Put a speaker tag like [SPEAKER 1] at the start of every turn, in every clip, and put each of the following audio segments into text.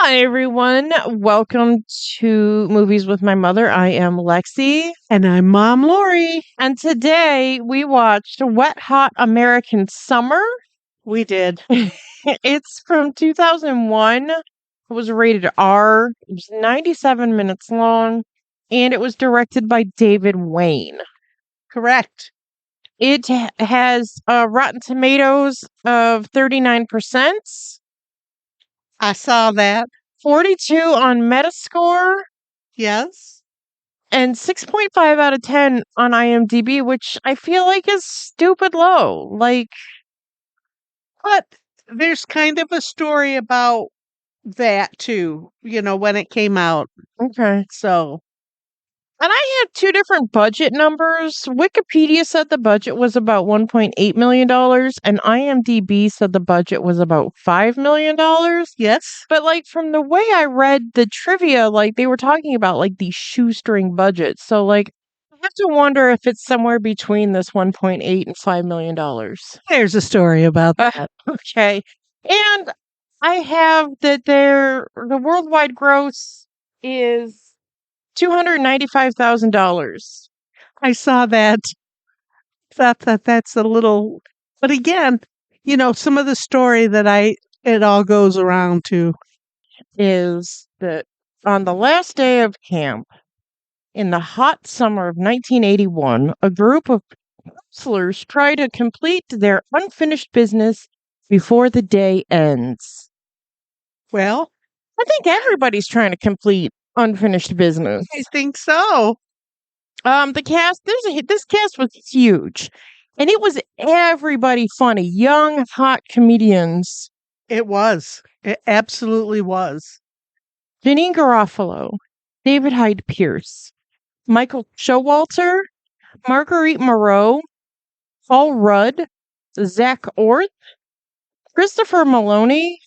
[SPEAKER 1] Hi, everyone. Welcome to Movies with My Mother. I am Lexi.
[SPEAKER 2] And I'm Mom Lori.
[SPEAKER 1] And today we watched Wet Hot American Summer.
[SPEAKER 2] We did.
[SPEAKER 1] It's from 2001. It was rated R. It was 97 minutes long. And it was directed by David Wayne.
[SPEAKER 2] Correct.
[SPEAKER 1] It has Rotten Tomatoes of 39%.
[SPEAKER 2] I saw that.
[SPEAKER 1] 42 on Metascore.
[SPEAKER 2] Yes.
[SPEAKER 1] And 6.5 out of 10 on IMDb, which I feel like is stupid low. Like,
[SPEAKER 2] But there's kind of a story about that too, when it came out.
[SPEAKER 1] okay.
[SPEAKER 2] So,
[SPEAKER 1] And I had two different budget numbers. Wikipedia said the budget was about $1.8 million, and IMDb said the budget was about $5 million.
[SPEAKER 2] yes.
[SPEAKER 1] But, like, from the way I read the trivia, like, they were talking about, like, these shoestring budgets. So, like, I have to wonder if it's somewhere between this 1.8 and $5 million.
[SPEAKER 2] There's a story about that.
[SPEAKER 1] Okay. And I have that the worldwide gross is $295,000.
[SPEAKER 2] I saw that. Thought that's a little, but again, some of the story that it all goes around to.
[SPEAKER 1] Is that on the last day of camp in the hot summer of 1981, a group of counselors try to complete their unfinished business before the day ends.
[SPEAKER 2] Well,
[SPEAKER 1] I think everybody's trying to complete unfinished business.
[SPEAKER 2] I think so.
[SPEAKER 1] The cast, this cast was huge, and it was everybody funny, young, hot comedians.
[SPEAKER 2] It was. It absolutely was.
[SPEAKER 1] Janine Garofalo, David Hyde Pierce, Michael Showalter, Marguerite Moreau, Paul Rudd, Zach Orth, Christopher Maloney,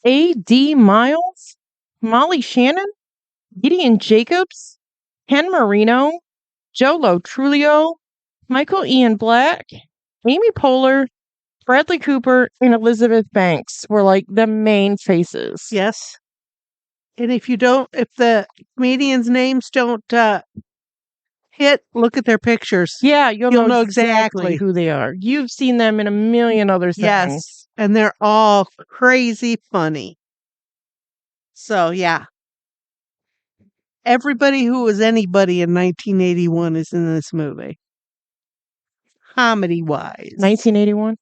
[SPEAKER 1] A.D. Miles, Molly Shannon, Gideon Jacobs, Ken Marino, Jolo Trulio, Michael Ian Black, Amy Poehler, Bradley Cooper, and Elizabeth Banks were like the main faces.
[SPEAKER 2] Yes. And if the comedians' names don't hit, look at their pictures.
[SPEAKER 1] Yeah, you'll know
[SPEAKER 2] exactly
[SPEAKER 1] who they are. You've seen them in a million other things.
[SPEAKER 2] Yes. And they're all crazy funny. So, yeah. Everybody who was anybody in 1981 is in this movie. Comedy wise.
[SPEAKER 1] 1981?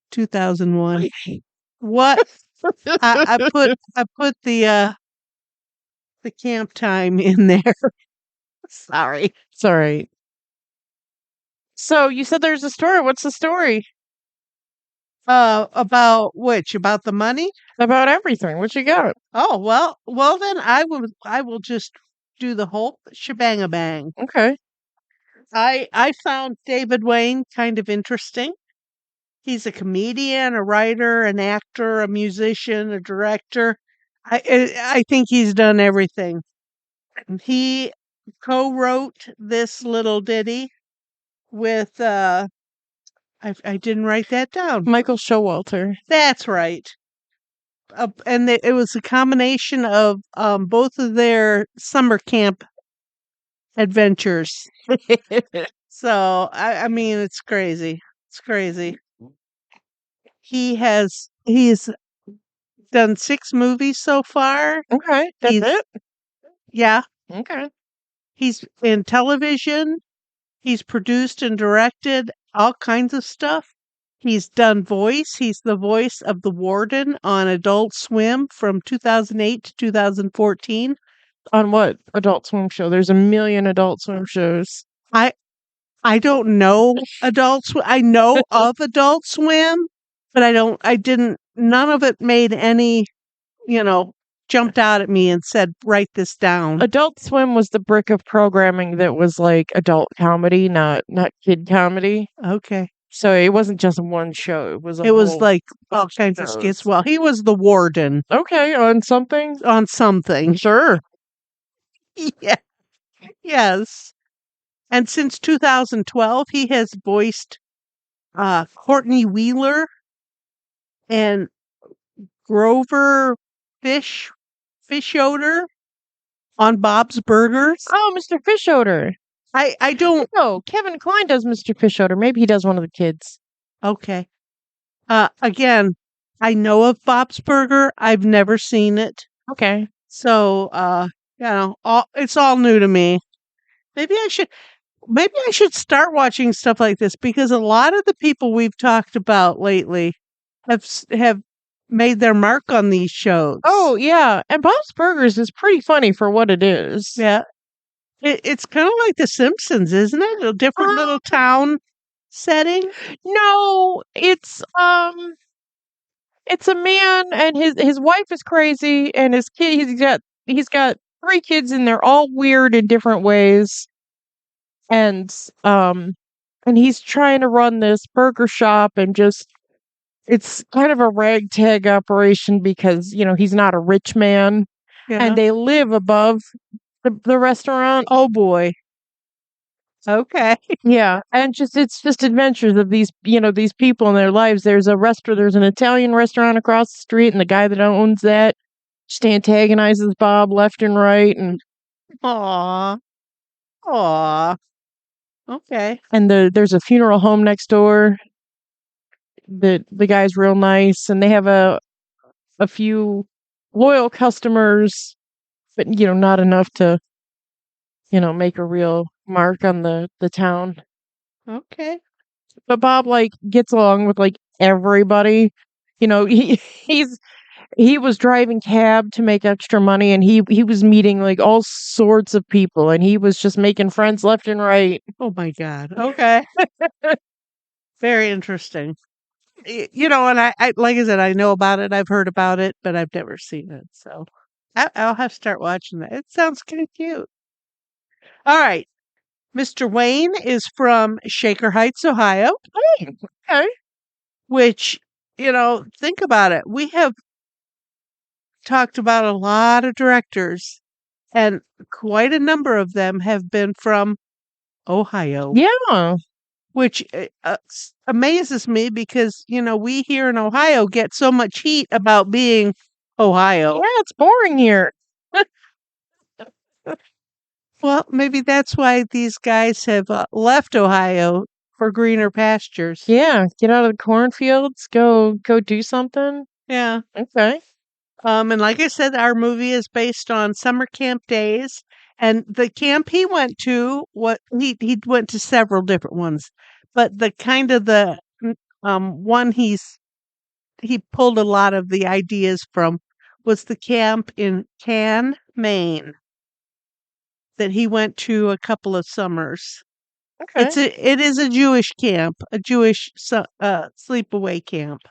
[SPEAKER 2] 2001. What? I put the camp time in there. Sorry.
[SPEAKER 1] It's all right. So you said there's a story. What's the story?
[SPEAKER 2] About which? About the money?
[SPEAKER 1] About everything. What you got?
[SPEAKER 2] Oh, well then I will just do the whole shebang-a-bang.
[SPEAKER 1] Okay.
[SPEAKER 2] I found David Wayne kind of interesting. He's a comedian, a writer, an actor, a musician, a director. I think he's done everything. He co-wrote this little ditty with I didn't write that down.
[SPEAKER 1] Michael Showalter.
[SPEAKER 2] That's right. And it was a combination of both of their summer camp adventures. So I mean, it's crazy. It's crazy. He's done 6 movies so far.
[SPEAKER 1] Okay. That's it?
[SPEAKER 2] Yeah.
[SPEAKER 1] Okay.
[SPEAKER 2] He's in television. He's produced and directed all kinds of stuff. He's done voice. He's the voice of the warden on Adult Swim from 2008 to 2014.
[SPEAKER 1] On what Adult Swim show? There's a million Adult Swim shows.
[SPEAKER 2] I don't know Adult Swim. I know of Adult Swim, but none of it made any, jumped out at me and said, write this down.
[SPEAKER 1] Adult Swim was the brick of programming that was like adult comedy, not kid comedy.
[SPEAKER 2] Okay.
[SPEAKER 1] So it wasn't just one show. It was
[SPEAKER 2] like all kinds of skits. Well, he was the warden.
[SPEAKER 1] Okay, on something?
[SPEAKER 2] On something.
[SPEAKER 1] Sure.
[SPEAKER 2] Yeah. Yes. And since 2012, he has voiced Courtney Wheeler and Grover Fish fish odor on Bob's Burgers.
[SPEAKER 1] Oh, Mr. Fishoder.
[SPEAKER 2] I don't.
[SPEAKER 1] No, Kevin Kline does Mr. Fishoder. Maybe he does one of the kids.
[SPEAKER 2] Okay. Again, I know of Bob's Burger. I've never seen it.
[SPEAKER 1] Okay.
[SPEAKER 2] So, it's all new to me. Maybe I should start watching stuff like this because a lot of the people we've talked about lately have made their mark on these shows.
[SPEAKER 1] Oh, yeah. And Bob's Burgers is pretty funny for what it is.
[SPEAKER 2] Yeah. It's kind of like The Simpsons, isn't it? A different little town setting.
[SPEAKER 1] No, it's a man and his wife is crazy and his kid he's got three kids and they're all weird in different ways. And and he's trying to run this burger shop and just it's kind of a ragtag operation because, he's not a rich man
[SPEAKER 2] Yeah.
[SPEAKER 1] and they live above the restaurant.
[SPEAKER 2] Oh boy. Okay.
[SPEAKER 1] Yeah, and it's just adventures of these people in their lives. There's an Italian restaurant across the street, and the guy that owns that just antagonizes Bob left and right, and
[SPEAKER 2] Aw. Aw. Okay.
[SPEAKER 1] and there's a funeral home next door. The guy's real nice, and they have a few loyal customers, but not enough to make a real mark on the town.
[SPEAKER 2] Okay.
[SPEAKER 1] But Bob gets along with everybody. He was driving cab to make extra money and he was meeting all sorts of people and he was just making friends left and right.
[SPEAKER 2] Oh my God. Okay. Very interesting. And I like I said, I know about it. I've heard about it, but I've never seen it. So I'll have to start watching that. It sounds kind of cute. All right. Mr. Wayne is from Shaker Heights, Ohio.
[SPEAKER 1] Okay.
[SPEAKER 2] Which, think about it. We have talked about a lot of directors, and quite a number of them have been from Ohio.
[SPEAKER 1] Yeah.
[SPEAKER 2] Which amazes me because, we here in Ohio get so much heat about being Ohio.
[SPEAKER 1] Yeah, it's boring here.
[SPEAKER 2] Well, maybe that's why these guys have left Ohio for greener pastures.
[SPEAKER 1] Yeah, get out of the cornfields, go do something.
[SPEAKER 2] Yeah.
[SPEAKER 1] Okay.
[SPEAKER 2] And like I said, our movie is based on summer camp days. And the camp he went to, he went to several different ones, but the one he pulled a lot of the ideas from was the camp in Cannes, Maine, that he went to a couple of summers.
[SPEAKER 1] Okay.
[SPEAKER 2] It is a Jewish camp, a Jewish sleepaway camp.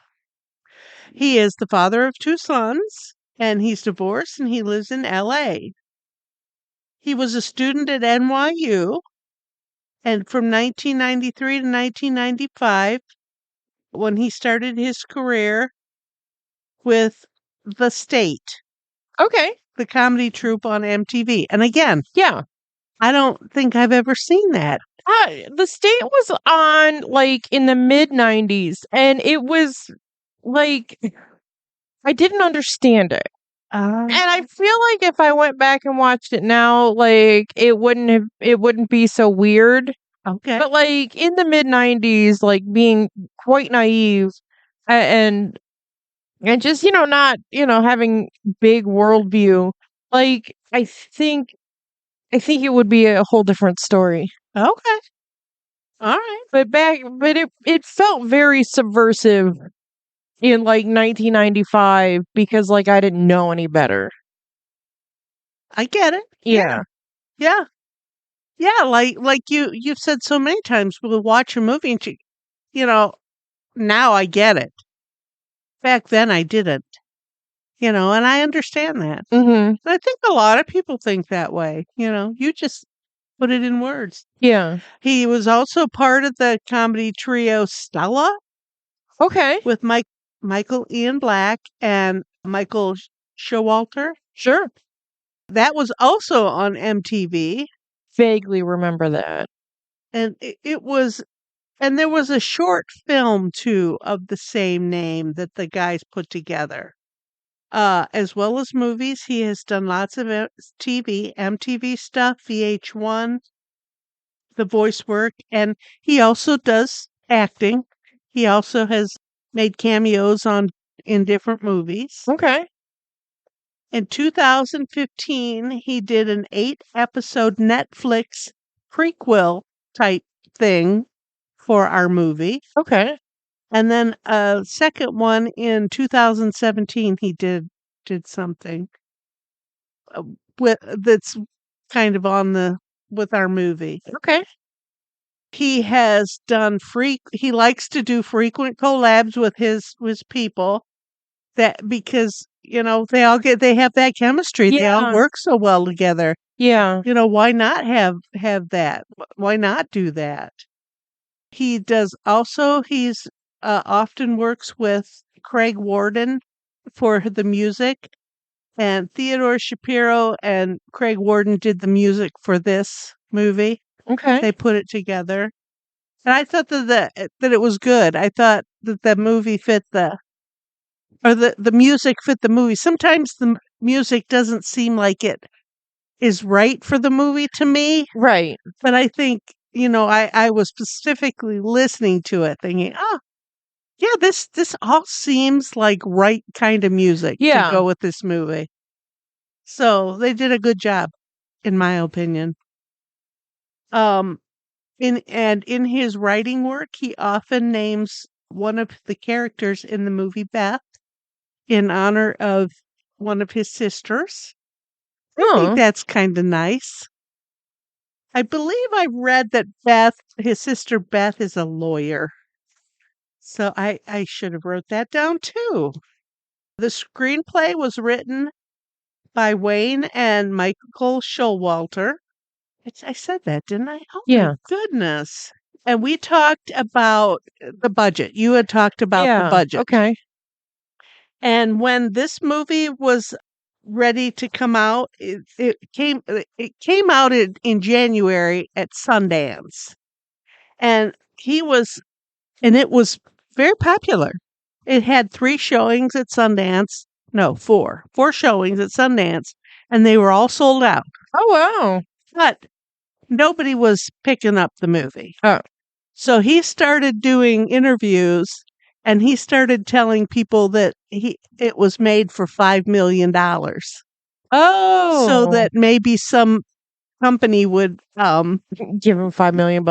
[SPEAKER 2] He is the father of two sons, and he's divorced, and he lives in L.A. He was a student at NYU, and from 1993 to 1995, when he started his career with The State,
[SPEAKER 1] Okay.
[SPEAKER 2] the comedy troupe on MTV. And again,
[SPEAKER 1] Yeah.
[SPEAKER 2] I don't think I've ever seen that.
[SPEAKER 1] The State was on in the mid 90s and it was I didn't understand it. And I feel like if I went back and watched it now, it wouldn't be so weird.
[SPEAKER 2] Okay.
[SPEAKER 1] But in the mid 90s, being quite naive and just, not, having big worldview, I think it would be a whole different story.
[SPEAKER 2] Okay. All right.
[SPEAKER 1] But it felt very subversive in 1995 because I didn't know any better.
[SPEAKER 2] I get it.
[SPEAKER 1] Yeah.
[SPEAKER 2] Yeah. Yeah, like you've said so many times, we'll watch a movie and now I get it. Back then I didn't. And I understand that.
[SPEAKER 1] Mhm.
[SPEAKER 2] And I think a lot of people think that way. You just put it in words.
[SPEAKER 1] Yeah.
[SPEAKER 2] He was also part of the comedy trio Stella
[SPEAKER 1] Okay.
[SPEAKER 2] with Michael Ian Black and Michael Showalter.
[SPEAKER 1] Sure.
[SPEAKER 2] That was also on MTV.
[SPEAKER 1] Vaguely remember that.
[SPEAKER 2] And it was, and there was a short film too of the same name that the guys put together. as well as movies. He has done lots of TV, MTV stuff, VH1, the voice work, and he also does acting. He also has made cameos on in different movies.
[SPEAKER 1] Okay.
[SPEAKER 2] In 2015, he did an 8-episode Netflix prequel type thing for our movie.
[SPEAKER 1] Okay.
[SPEAKER 2] And then a second one in 2017, he did something with that's kind of on the with our movie.
[SPEAKER 1] Okay.
[SPEAKER 2] He has done he likes to do frequent collabs with his people that because they have that chemistry. They all
[SPEAKER 1] Yeah.
[SPEAKER 2] work so well together.
[SPEAKER 1] Yeah.
[SPEAKER 2] Why not have that? Why not do that? He does also he's often works with Craig Warden for the music, and Theodore Shapiro and Craig Warden did the music for this movie.
[SPEAKER 1] Okay.
[SPEAKER 2] They put it together. And I thought that it was good. I thought that the movie fit the music fit the movie. Sometimes the music doesn't seem like it is right for the movie to me,
[SPEAKER 1] Right.
[SPEAKER 2] but I think, I was specifically listening to it thinking, "Oh, yeah, this all seems like right kind of music to
[SPEAKER 1] Yeah.
[SPEAKER 2] go with this movie." So, they did a good job in my opinion. Um in his writing work, he often names one of the characters in the movie Beth in honor of one of his sisters. I think
[SPEAKER 1] Oh.
[SPEAKER 2] that's kinda nice. I believe I read that his sister Beth is a lawyer. So I should have wrote that down too. The screenplay was written by Wayne and Michael Showalter. I said that, didn't I? Oh my
[SPEAKER 1] Yeah.
[SPEAKER 2] goodness. And we talked about the budget. You had talked about the
[SPEAKER 1] Yeah.
[SPEAKER 2] budget.
[SPEAKER 1] Okay.
[SPEAKER 2] And when this movie was ready to come out, it came out in January at Sundance. And it was very popular. It had 3 showings at Sundance. No, 4. 4 showings at Sundance, and they were all sold out.
[SPEAKER 1] Oh wow.
[SPEAKER 2] But nobody was picking up the movie.
[SPEAKER 1] Oh.
[SPEAKER 2] So he started doing interviews, and he started telling people that it was made for $5 million.
[SPEAKER 1] Oh.
[SPEAKER 2] So that maybe some company would
[SPEAKER 1] give him $5 million.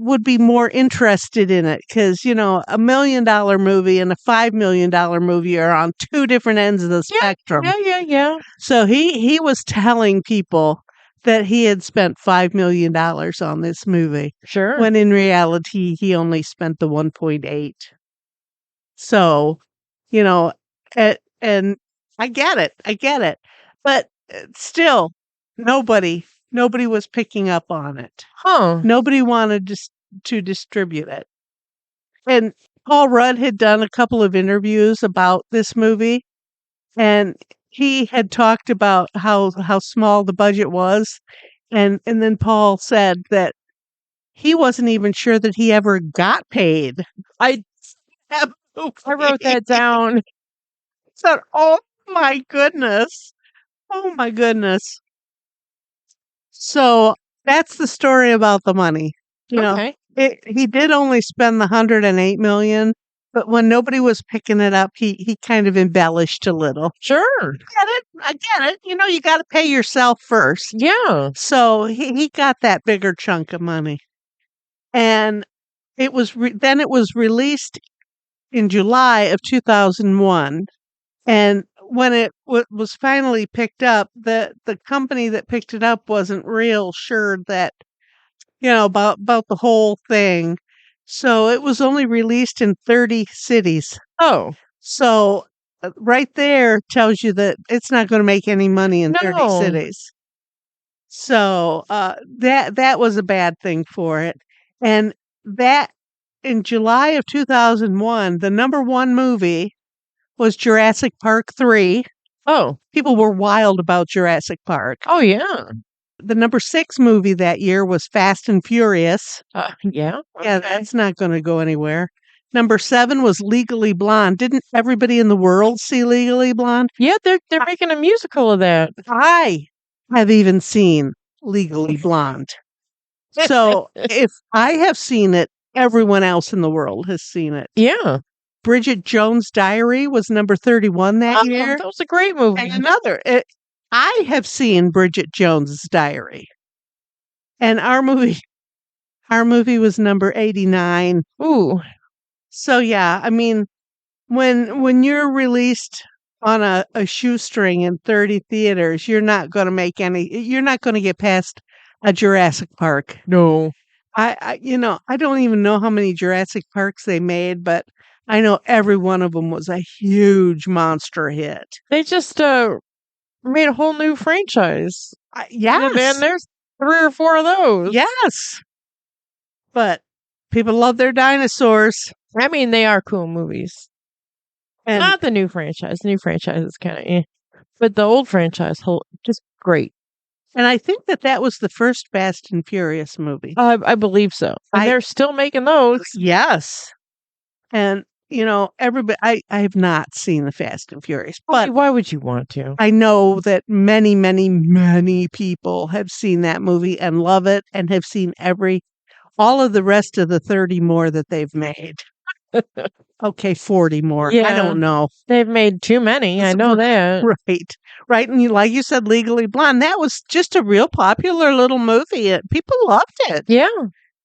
[SPEAKER 2] would be more interested in it because $1 million movie and a $5 million movie are on 2 different ends of the spectrum.
[SPEAKER 1] Yeah.
[SPEAKER 2] So he was telling people that he had spent $5 million on this movie
[SPEAKER 1] Sure.
[SPEAKER 2] when in reality he only spent the 1.8. So, and I get it, but still, nobody was picking up on it.
[SPEAKER 1] Huh.
[SPEAKER 2] Nobody wanted to distribute it. And Paul Rudd had done a couple of interviews about this movie, and he had talked about how small the budget was, and then Paul said that he wasn't even sure that he ever got paid.
[SPEAKER 1] I wrote that down.
[SPEAKER 2] Said, "Oh my goodness. Oh my goodness." So that's the story about the money.
[SPEAKER 1] Okay.
[SPEAKER 2] He did only spend the 108 million, but when nobody was picking it up, he kind of embellished a little.
[SPEAKER 1] Sure.
[SPEAKER 2] I get it. You got to pay yourself first.
[SPEAKER 1] Yeah.
[SPEAKER 2] So he got that bigger chunk of money, and it was then it was released in July of 2001. And when it was finally picked up, the company that picked it up wasn't real sure that about the whole thing. So it was only released in 30 cities.
[SPEAKER 1] Oh.
[SPEAKER 2] So right there tells you that it's not going to make any money in 30
[SPEAKER 1] No.
[SPEAKER 2] cities. So that was a bad thing for it. And that in July of 2001, the number 1 movie was Jurassic Park 3.
[SPEAKER 1] Oh.
[SPEAKER 2] People were wild about Jurassic Park.
[SPEAKER 1] Oh yeah.
[SPEAKER 2] The number 6 movie that year was Fast and Furious.
[SPEAKER 1] Yeah.
[SPEAKER 2] Yeah, that's not going to go anywhere. Number 7 was Legally Blonde. Didn't everybody in the world see Legally Blonde?
[SPEAKER 1] Yeah, they're making a musical of that.
[SPEAKER 2] I have even seen Legally Blonde. So if I have seen it, everyone else in the world has seen it.
[SPEAKER 1] Yeah.
[SPEAKER 2] Bridget Jones' Diary was number 31 that year.
[SPEAKER 1] That was a great movie.
[SPEAKER 2] And I have seen Bridget Jones' Diary. And our movie was number 89.
[SPEAKER 1] Ooh.
[SPEAKER 2] So yeah, I mean, when you're released on a shoestring in 30 theaters, you're not going to get past a Jurassic Park.
[SPEAKER 1] No.
[SPEAKER 2] I don't even know how many Jurassic Parks they made, but I know every one of them was a huge monster hit.
[SPEAKER 1] They just made a whole new franchise.
[SPEAKER 2] Yes.
[SPEAKER 1] And there's 3 or 4 of those.
[SPEAKER 2] Yes. But people love their dinosaurs.
[SPEAKER 1] I mean, they are cool movies.
[SPEAKER 2] And
[SPEAKER 1] Not the new franchise. The new franchise is kind of but the old franchise, just great.
[SPEAKER 2] And I think that was the first Fast and Furious movie.
[SPEAKER 1] I believe so. And they're still making those.
[SPEAKER 2] Yes. And, everybody, I have not seen the Fast and Furious, but
[SPEAKER 1] why would you want to?
[SPEAKER 2] I know that many, many, many people have seen that movie and love it and have seen all of the rest of the 30 more that they've made. Okay, 40 more.
[SPEAKER 1] Yeah.
[SPEAKER 2] I don't know.
[SPEAKER 1] They've made too many. I know that.
[SPEAKER 2] Right. And like you said, Legally Blonde, that was just a real popular little movie. People loved it.
[SPEAKER 1] Yeah.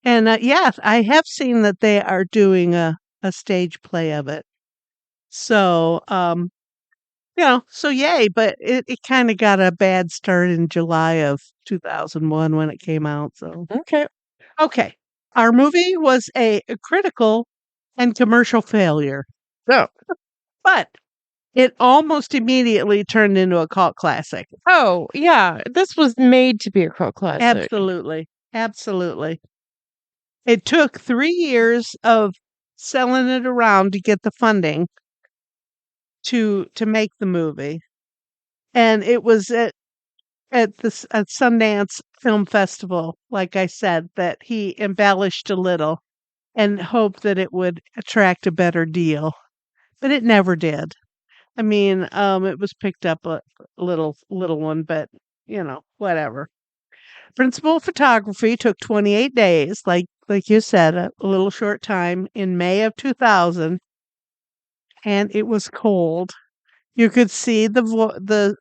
[SPEAKER 2] And yeah, I have seen that they are doing a stage play of it. So, so yay, but it kind of got a bad start in July of 2001 when it came out. So, okay. Our movie was a critical and commercial failure.
[SPEAKER 1] Oh.
[SPEAKER 2] But it almost immediately turned into a cult classic.
[SPEAKER 1] Oh, yeah. This was made to be a cult classic.
[SPEAKER 2] Absolutely. Absolutely. It took 3 years of selling it around to get the funding to make the movie. And it was at Sundance Film Festival, like I said, that he embellished a little and hoped that it would attract a better deal. But it never did. I mean, it was picked up a little one, but whatever. Principal photography took 28 days, like you said, a little short time in May of 2000, and it was cold. You could see the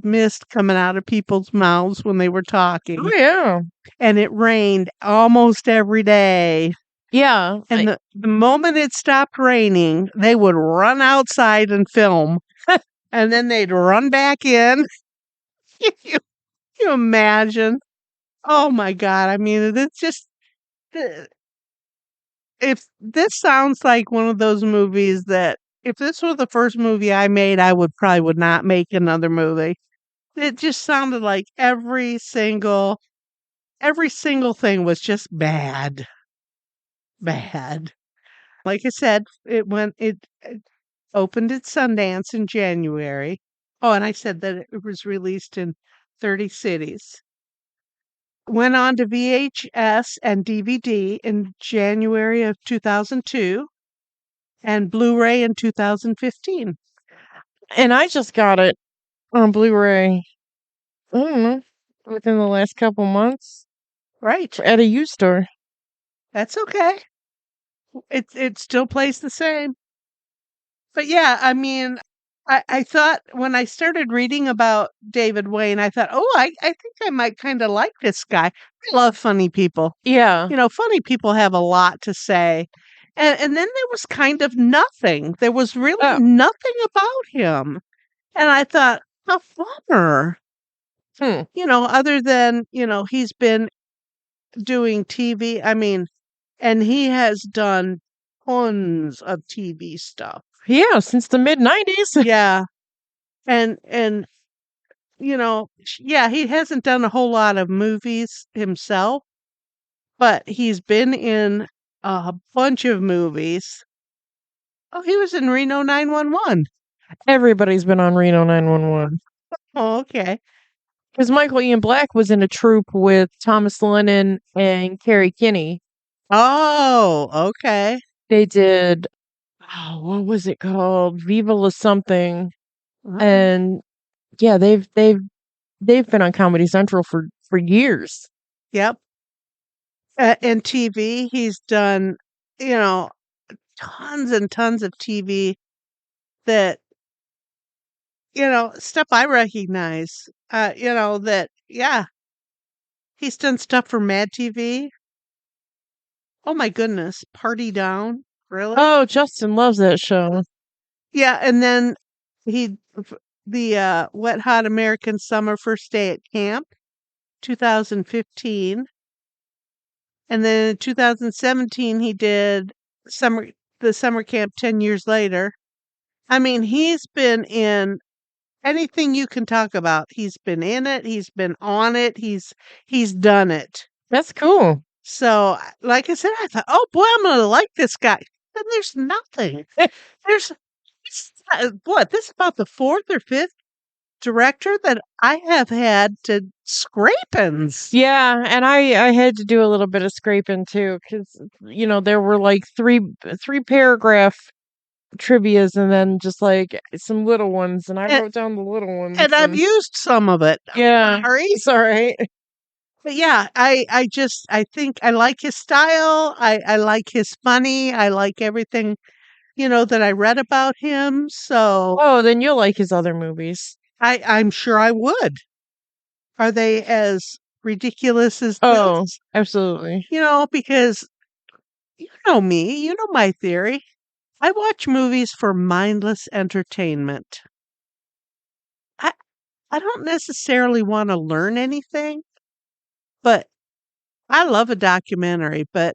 [SPEAKER 2] mist coming out of people's mouths when they were talking.
[SPEAKER 1] Oh yeah.
[SPEAKER 2] And it rained almost every day.
[SPEAKER 1] Yeah.
[SPEAKER 2] And the moment it stopped raining, they would run outside and film. And then they'd run back in. you imagine? Oh my God. I mean, it's just, if this sounds like one of those movies that if this were the first movie I made, I would not make another movie. It just sounded like every single thing was just bad. Bad. Like I said, it opened at Sundance in January. Oh, and I said that it was released in 30 cities. Went on to VHS and DVD in January of 2002 and Blu-ray in 2015.
[SPEAKER 1] And I just got it on Blu-ray, I don't know, within the last couple months.
[SPEAKER 2] Right.
[SPEAKER 1] At a used store.
[SPEAKER 2] That's okay. It still plays the same. But yeah, I mean, I thought when I started reading about David Wayne, I thought, oh, I think I might kind of like this guy. I love funny people.
[SPEAKER 1] Yeah.
[SPEAKER 2] Funny people have a lot to say. And then there was kind of nothing. There was really nothing about him. And I thought, a bummer. Other than, he's been doing TV. I mean, and he has done tons of TV stuff.
[SPEAKER 1] Yeah, since the mid-90s.
[SPEAKER 2] Yeah. And yeah, he hasn't done a whole lot of movies himself, but he's been in a bunch of movies. Oh, he was in Reno 911.
[SPEAKER 1] Everybody's been on Reno 911.
[SPEAKER 2] Oh, okay.
[SPEAKER 1] Because Michael Ian Black was in a troupe with Thomas Lennon and Kerry Kinney.
[SPEAKER 2] Oh, okay.
[SPEAKER 1] They did, oh, what was it called? Viva La something. And yeah, they've been on Comedy Central for years.
[SPEAKER 2] Yep. And TV, he's done, you know, tons and tons of TV that, stuff I recognize. That, yeah, he's done stuff for Mad TV. Oh my goodness, Party Down, really?
[SPEAKER 1] Oh, Justin loves that show.
[SPEAKER 2] Yeah, and then he the Wet Hot American Summer First Day at Camp, 2015, and then in 2017 he did summer the summer camp 10 years later. I mean, he's been in anything you can talk about. He's been in it, he's been on it, he's done it.
[SPEAKER 1] That's cool.
[SPEAKER 2] So, like I said, I thought, "Oh boy, I'm gonna like this guy." And there's nothing. There's what? This is about the fourth or fifth director that I have had to scrapings.
[SPEAKER 1] Yeah, and I had to do a little bit of scraping too, because there were like three paragraph trivias and then just like some little ones, and I
[SPEAKER 2] And,
[SPEAKER 1] wrote down the little ones.
[SPEAKER 2] and I've used some of it.
[SPEAKER 1] Yeah,
[SPEAKER 2] Sorry.
[SPEAKER 1] it's all right.
[SPEAKER 2] But yeah, I think I like his style. I like his funny. I like everything, that I read about him. So
[SPEAKER 1] Oh, then you'll like his other movies.
[SPEAKER 2] I'm sure I would. Are they as ridiculous as
[SPEAKER 1] Oh,
[SPEAKER 2] this?
[SPEAKER 1] absolutely.
[SPEAKER 2] Because you know me, you know my theory. I watch movies for mindless entertainment. I I don't necessarily want to learn anything, but I love a documentary, but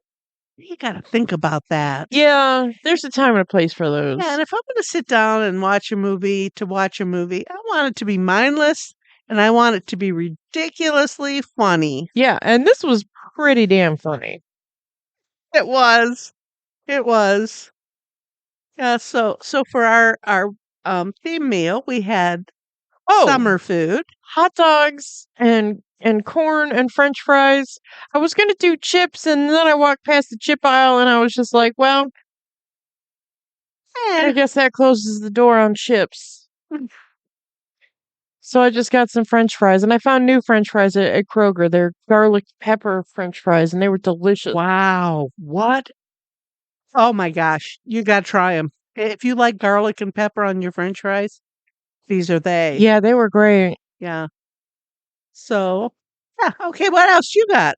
[SPEAKER 2] you got to think about that.
[SPEAKER 1] Yeah, there's a time and a place for those.
[SPEAKER 2] Yeah, and if I'm going to sit down and watch a movie to watch a movie, I want it to be mindless and I want it to be ridiculously funny.
[SPEAKER 1] Yeah, and this was pretty damn funny.
[SPEAKER 2] It was. It was. Yeah, so for our theme meal, we had
[SPEAKER 1] Oh,
[SPEAKER 2] summer food.
[SPEAKER 1] hot dogs and corn and French fries. I was gonna do chips, and then I walked past the chip aisle, and I was just like, "Well, I
[SPEAKER 2] Eh,
[SPEAKER 1] guess that closes the door on chips." So I just got some French fries, and I found new French fries at Kroger. They're garlic pepper French fries, and they were delicious.
[SPEAKER 2] wow, what? Oh my gosh, you got to try them. If you like garlic and pepper on your french fries, these are they.
[SPEAKER 1] Yeah, they were great.
[SPEAKER 2] Yeah. So, yeah, okay, what else you got?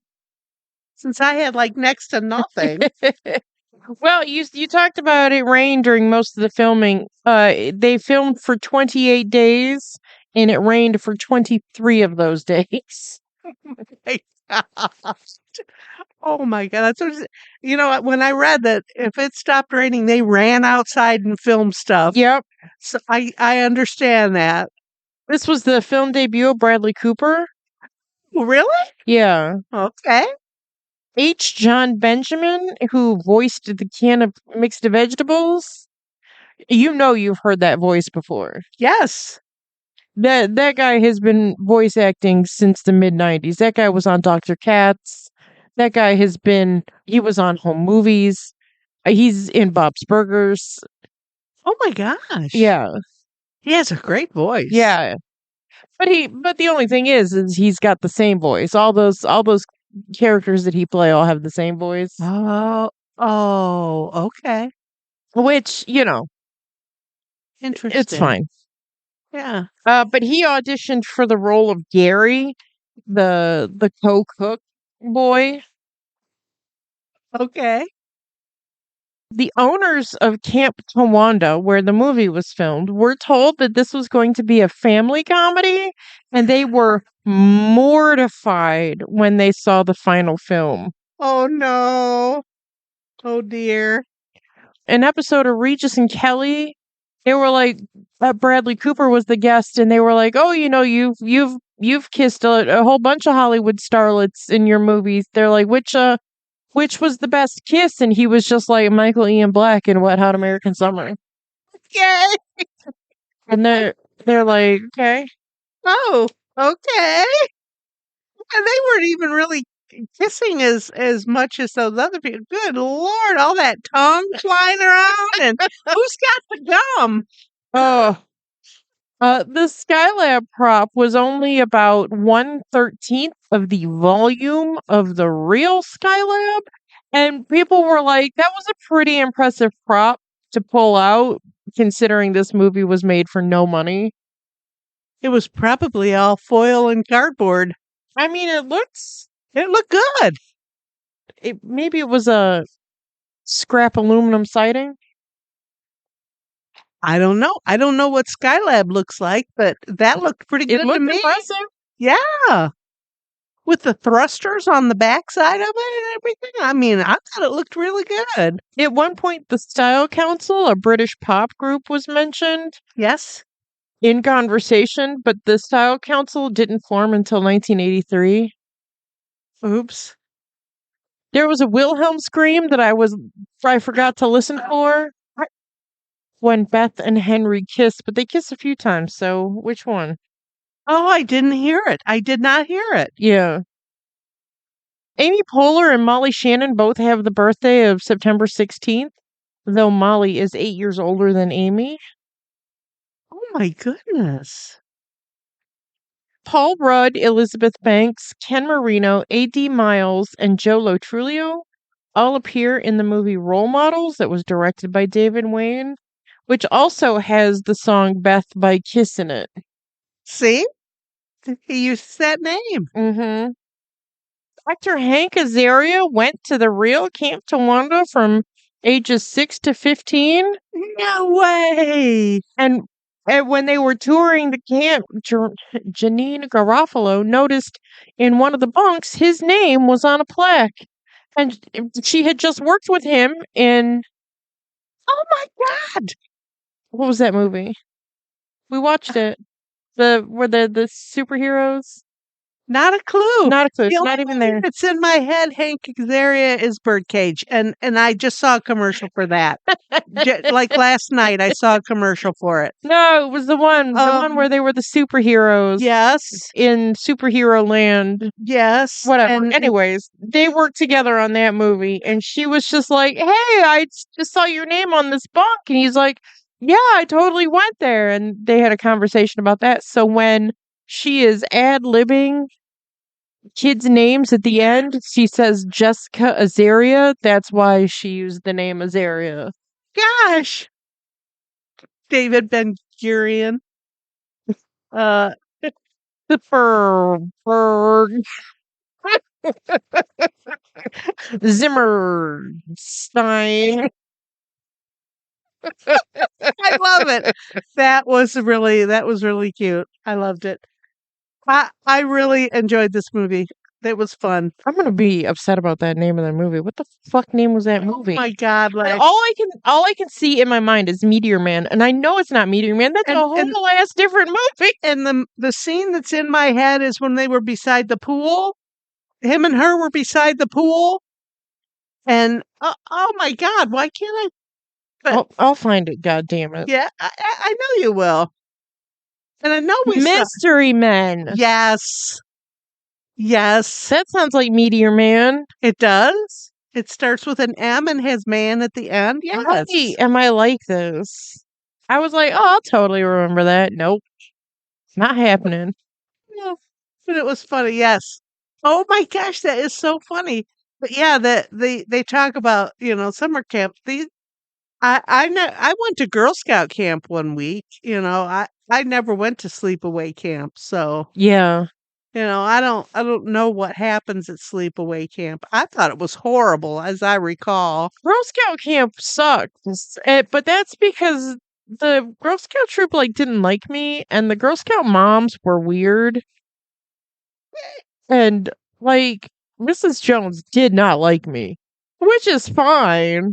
[SPEAKER 2] Since I had like next to nothing.
[SPEAKER 1] Well, you talked about it rained during most of the filming. They filmed for 28 days, and it rained for 23 of those days.
[SPEAKER 2] My gosh. Oh my god, that's what what, when I read that if it stopped raining, they ran outside and filmed stuff.
[SPEAKER 1] Yep.
[SPEAKER 2] So I understand that.
[SPEAKER 1] This was the film debut of Bradley Cooper.
[SPEAKER 2] Really?
[SPEAKER 1] Yeah.
[SPEAKER 2] Okay.
[SPEAKER 1] H. John Benjamin, who voiced the can of mixed vegetables. You've heard that voice before.
[SPEAKER 2] Yes.
[SPEAKER 1] That guy has been voice acting since the mid 90s. That guy was on Dr. Katz. He was on Home Movies. He's in Bob's Burgers.
[SPEAKER 2] Oh my gosh.
[SPEAKER 1] Yeah.
[SPEAKER 2] He has a great voice.
[SPEAKER 1] Yeah. But the only thing is he's got the same voice. All those characters that he play all have the same voice.
[SPEAKER 2] Oh, okay.
[SPEAKER 1] Which,
[SPEAKER 2] Interesting.
[SPEAKER 1] it's fine.
[SPEAKER 2] Yeah.
[SPEAKER 1] But he auditioned for the role of Gary, the co-cook boy.
[SPEAKER 2] Okay.
[SPEAKER 1] The owners of Camp Tawanda, where the movie was filmed, were told that this was going to be a family comedy, and they were mortified when they saw the final film.
[SPEAKER 2] Oh no. Oh dear.
[SPEAKER 1] An episode of Regis and Kelly, they were like, Bradley Cooper was the guest, and they were like, "Oh, you've kissed a whole bunch of Hollywood starlets in your movies." They're like, "Which was the best kiss?" And he was just like Michael Ian Black in Wet Hot American Summer.
[SPEAKER 2] Okay.
[SPEAKER 1] And they're like, "Okay."
[SPEAKER 2] Oh, okay. And they weren't even really kissing as much as those other people. Good Lord, all that tongue flying around, and who's got the gum?
[SPEAKER 1] Oh, the Skylab prop was only about 1/13th of the volume of the real Skylab, and people were like, "That was a pretty impressive prop to pull out, considering this movie was made for no money."
[SPEAKER 2] It was probably all foil and cardboard.
[SPEAKER 1] I mean,
[SPEAKER 2] It looked good.
[SPEAKER 1] maybe it was a scrap aluminum siding.
[SPEAKER 2] I don't know. I don't know what Skylab looks like, but that looked pretty good
[SPEAKER 1] It
[SPEAKER 2] to
[SPEAKER 1] looked
[SPEAKER 2] me.
[SPEAKER 1] impressive.
[SPEAKER 2] Yeah. With the thrusters on the backside of it and everything. I mean, I thought it looked really good.
[SPEAKER 1] At one point, the Style Council, a British pop group, was mentioned
[SPEAKER 2] Yes.
[SPEAKER 1] in conversation, but the Style Council didn't form until 1983.
[SPEAKER 2] Oops.
[SPEAKER 1] There was a Wilhelm scream that I forgot to listen for when Beth and Henry kissed, but they kissed a few times, so which one?
[SPEAKER 2] Oh, I didn't hear it. I did not hear it.
[SPEAKER 1] Yeah. Amy Poehler and Molly Shannon both have the birthday of September 16th, though Molly is 8 years older than Amy.
[SPEAKER 2] Oh my goodness.
[SPEAKER 1] Paul Rudd, Elizabeth Banks, Ken Marino, A.D. Miles, and Joe Lo Truglio all appear in the movie Role Models that was directed by David Wayne, which also has the song Beth by Kiss in it.
[SPEAKER 2] See? He used that name.
[SPEAKER 1] Mm-hmm. Actor Hank Azaria went to the real Camp Towanda from ages 6 to 15.
[SPEAKER 2] No way.
[SPEAKER 1] And when they were touring the camp, Janine Garofalo noticed in one of the bunks his name was on a plaque. And she had just worked with him in,
[SPEAKER 2] Oh my God.
[SPEAKER 1] what was that movie? We watched it. Were the superheroes?
[SPEAKER 2] Not a clue.
[SPEAKER 1] Not a clue.
[SPEAKER 2] The
[SPEAKER 1] It's
[SPEAKER 2] only
[SPEAKER 1] not even
[SPEAKER 2] movie
[SPEAKER 1] there.
[SPEAKER 2] that's in my head, Hank Azaria, is Birdcage, and I just saw a commercial for that. Like last night, I saw a commercial for it.
[SPEAKER 1] No, it was the one where they were the superheroes.
[SPEAKER 2] Yes,
[SPEAKER 1] In superhero land.
[SPEAKER 2] yes.
[SPEAKER 1] Whatever.
[SPEAKER 2] And
[SPEAKER 1] Anyways, they worked together on that movie, and she was just like, "Hey, I just saw your name on this bunk," and he's like, "Yeah, I totally went there," and they had a conversation about that. So when she is ad-libbing kids' names at the end, she says Jessica Azaria. That's why she used the name Azaria.
[SPEAKER 2] gosh, David Ben Gurion.
[SPEAKER 1] The Berg. Zimmerstein.
[SPEAKER 2] I love it. That was really cute. I loved it. I really enjoyed this movie. It was fun.
[SPEAKER 1] I'm gonna be upset about that name of that movie. What the fuck name was that movie?
[SPEAKER 2] Oh my God,
[SPEAKER 1] And
[SPEAKER 2] Lex.
[SPEAKER 1] all I can see in my mind is Meteor Man, and I know it's not Meteor Man. That's a whole ass different movie.
[SPEAKER 2] And the scene that's in my head is when they were beside the pool. Him and her were beside the pool. And oh my God, why can't I? But
[SPEAKER 1] I'll find it. God damn it!
[SPEAKER 2] yeah, I know you will. And I know we saw.
[SPEAKER 1] Mystery Men.
[SPEAKER 2] Yes, yes,
[SPEAKER 1] That sounds like Meteor Man.
[SPEAKER 2] it does. It starts with an M and has man at the end. Yes.
[SPEAKER 1] Why am I like this? I was like, oh, I'll totally remember that. Nope, not happening.
[SPEAKER 2] Yeah, but it was funny. Yes. Oh my gosh, that is so funny. But yeah, that they talk about summer camp. I went to Girl Scout camp one week. I never went to sleepaway camp, so
[SPEAKER 1] Yeah.
[SPEAKER 2] I don't know what happens at sleepaway camp. I thought it was horrible, as I recall.
[SPEAKER 1] Girl Scout camp sucked, but that's because the Girl Scout troop didn't like me, and the Girl Scout moms were weird, and Mrs. Jones did not like me, which is fine,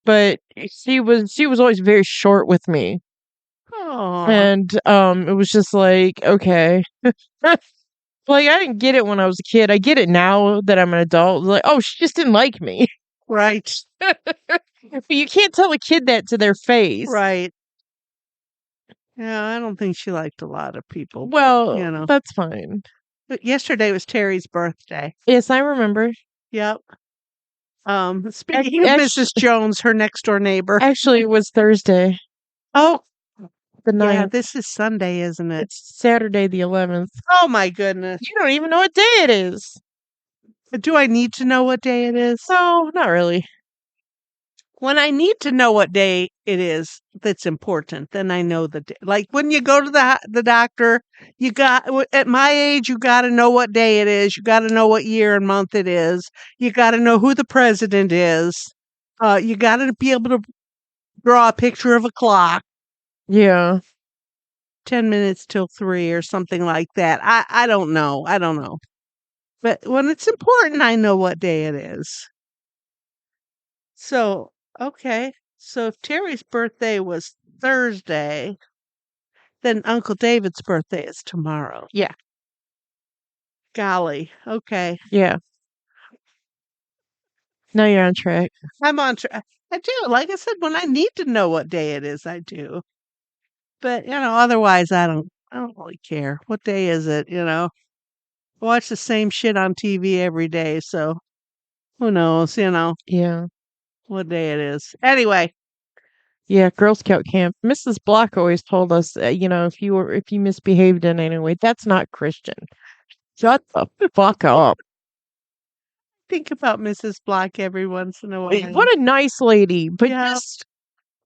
[SPEAKER 1] but she was always very short with me,
[SPEAKER 2] Oh,
[SPEAKER 1] and it was just like, okay. I didn't get it when I was a kid. I get it now that I'm an adult. Like, oh, she just didn't like me.
[SPEAKER 2] right,
[SPEAKER 1] But you can't tell a kid that to their face.
[SPEAKER 2] right. Yeah, I don't think she liked a lot of people.
[SPEAKER 1] Well,
[SPEAKER 2] you know.
[SPEAKER 1] that's fine.
[SPEAKER 2] But yesterday was Terry's birthday.
[SPEAKER 1] Yes, I remember.
[SPEAKER 2] Yep. Speaking of Mrs. Jones, her next door neighbor.
[SPEAKER 1] Actually, it was Thursday,
[SPEAKER 2] Oh,
[SPEAKER 1] the
[SPEAKER 2] yeah,
[SPEAKER 1] 9th.
[SPEAKER 2] this is Sunday, isn't it?
[SPEAKER 1] It's Saturday, the 11th.
[SPEAKER 2] Oh my goodness.
[SPEAKER 1] You don't even know what day it is.
[SPEAKER 2] Do I need to know what day it is?
[SPEAKER 1] No, not really.
[SPEAKER 2] When I need to know what day it is that's important, then I know the day. Like when you go to the doctor, at my age, you got to know what day it is. You got to know what year and month it is. You got to know who the president is. You got to be able to draw a picture of a clock.
[SPEAKER 1] Yeah.
[SPEAKER 2] 10 minutes till 3 or something like that. I don't know. I don't know. But when it's important, I know what day it is. So, okay. So if Terry's birthday was Thursday, then Uncle David's birthday is tomorrow.
[SPEAKER 1] Yeah.
[SPEAKER 2] Golly. Okay.
[SPEAKER 1] Yeah. Now you're on track.
[SPEAKER 2] I'm on track. I do. Like I said, when I need to know what day it is, I do. But, otherwise I don't really care. What day is it, I watch the same shit on TV every day, so who knows,
[SPEAKER 1] Yeah.
[SPEAKER 2] what day it is. Anyway,
[SPEAKER 1] Yeah, Girl Scout camp. Mrs. Block always told us, if you misbehaved in any way, that's not Christian. Shut the fuck up.
[SPEAKER 2] think about Mrs. Block every once in a while.
[SPEAKER 1] What a nice lady, but
[SPEAKER 2] Yeah.
[SPEAKER 1] just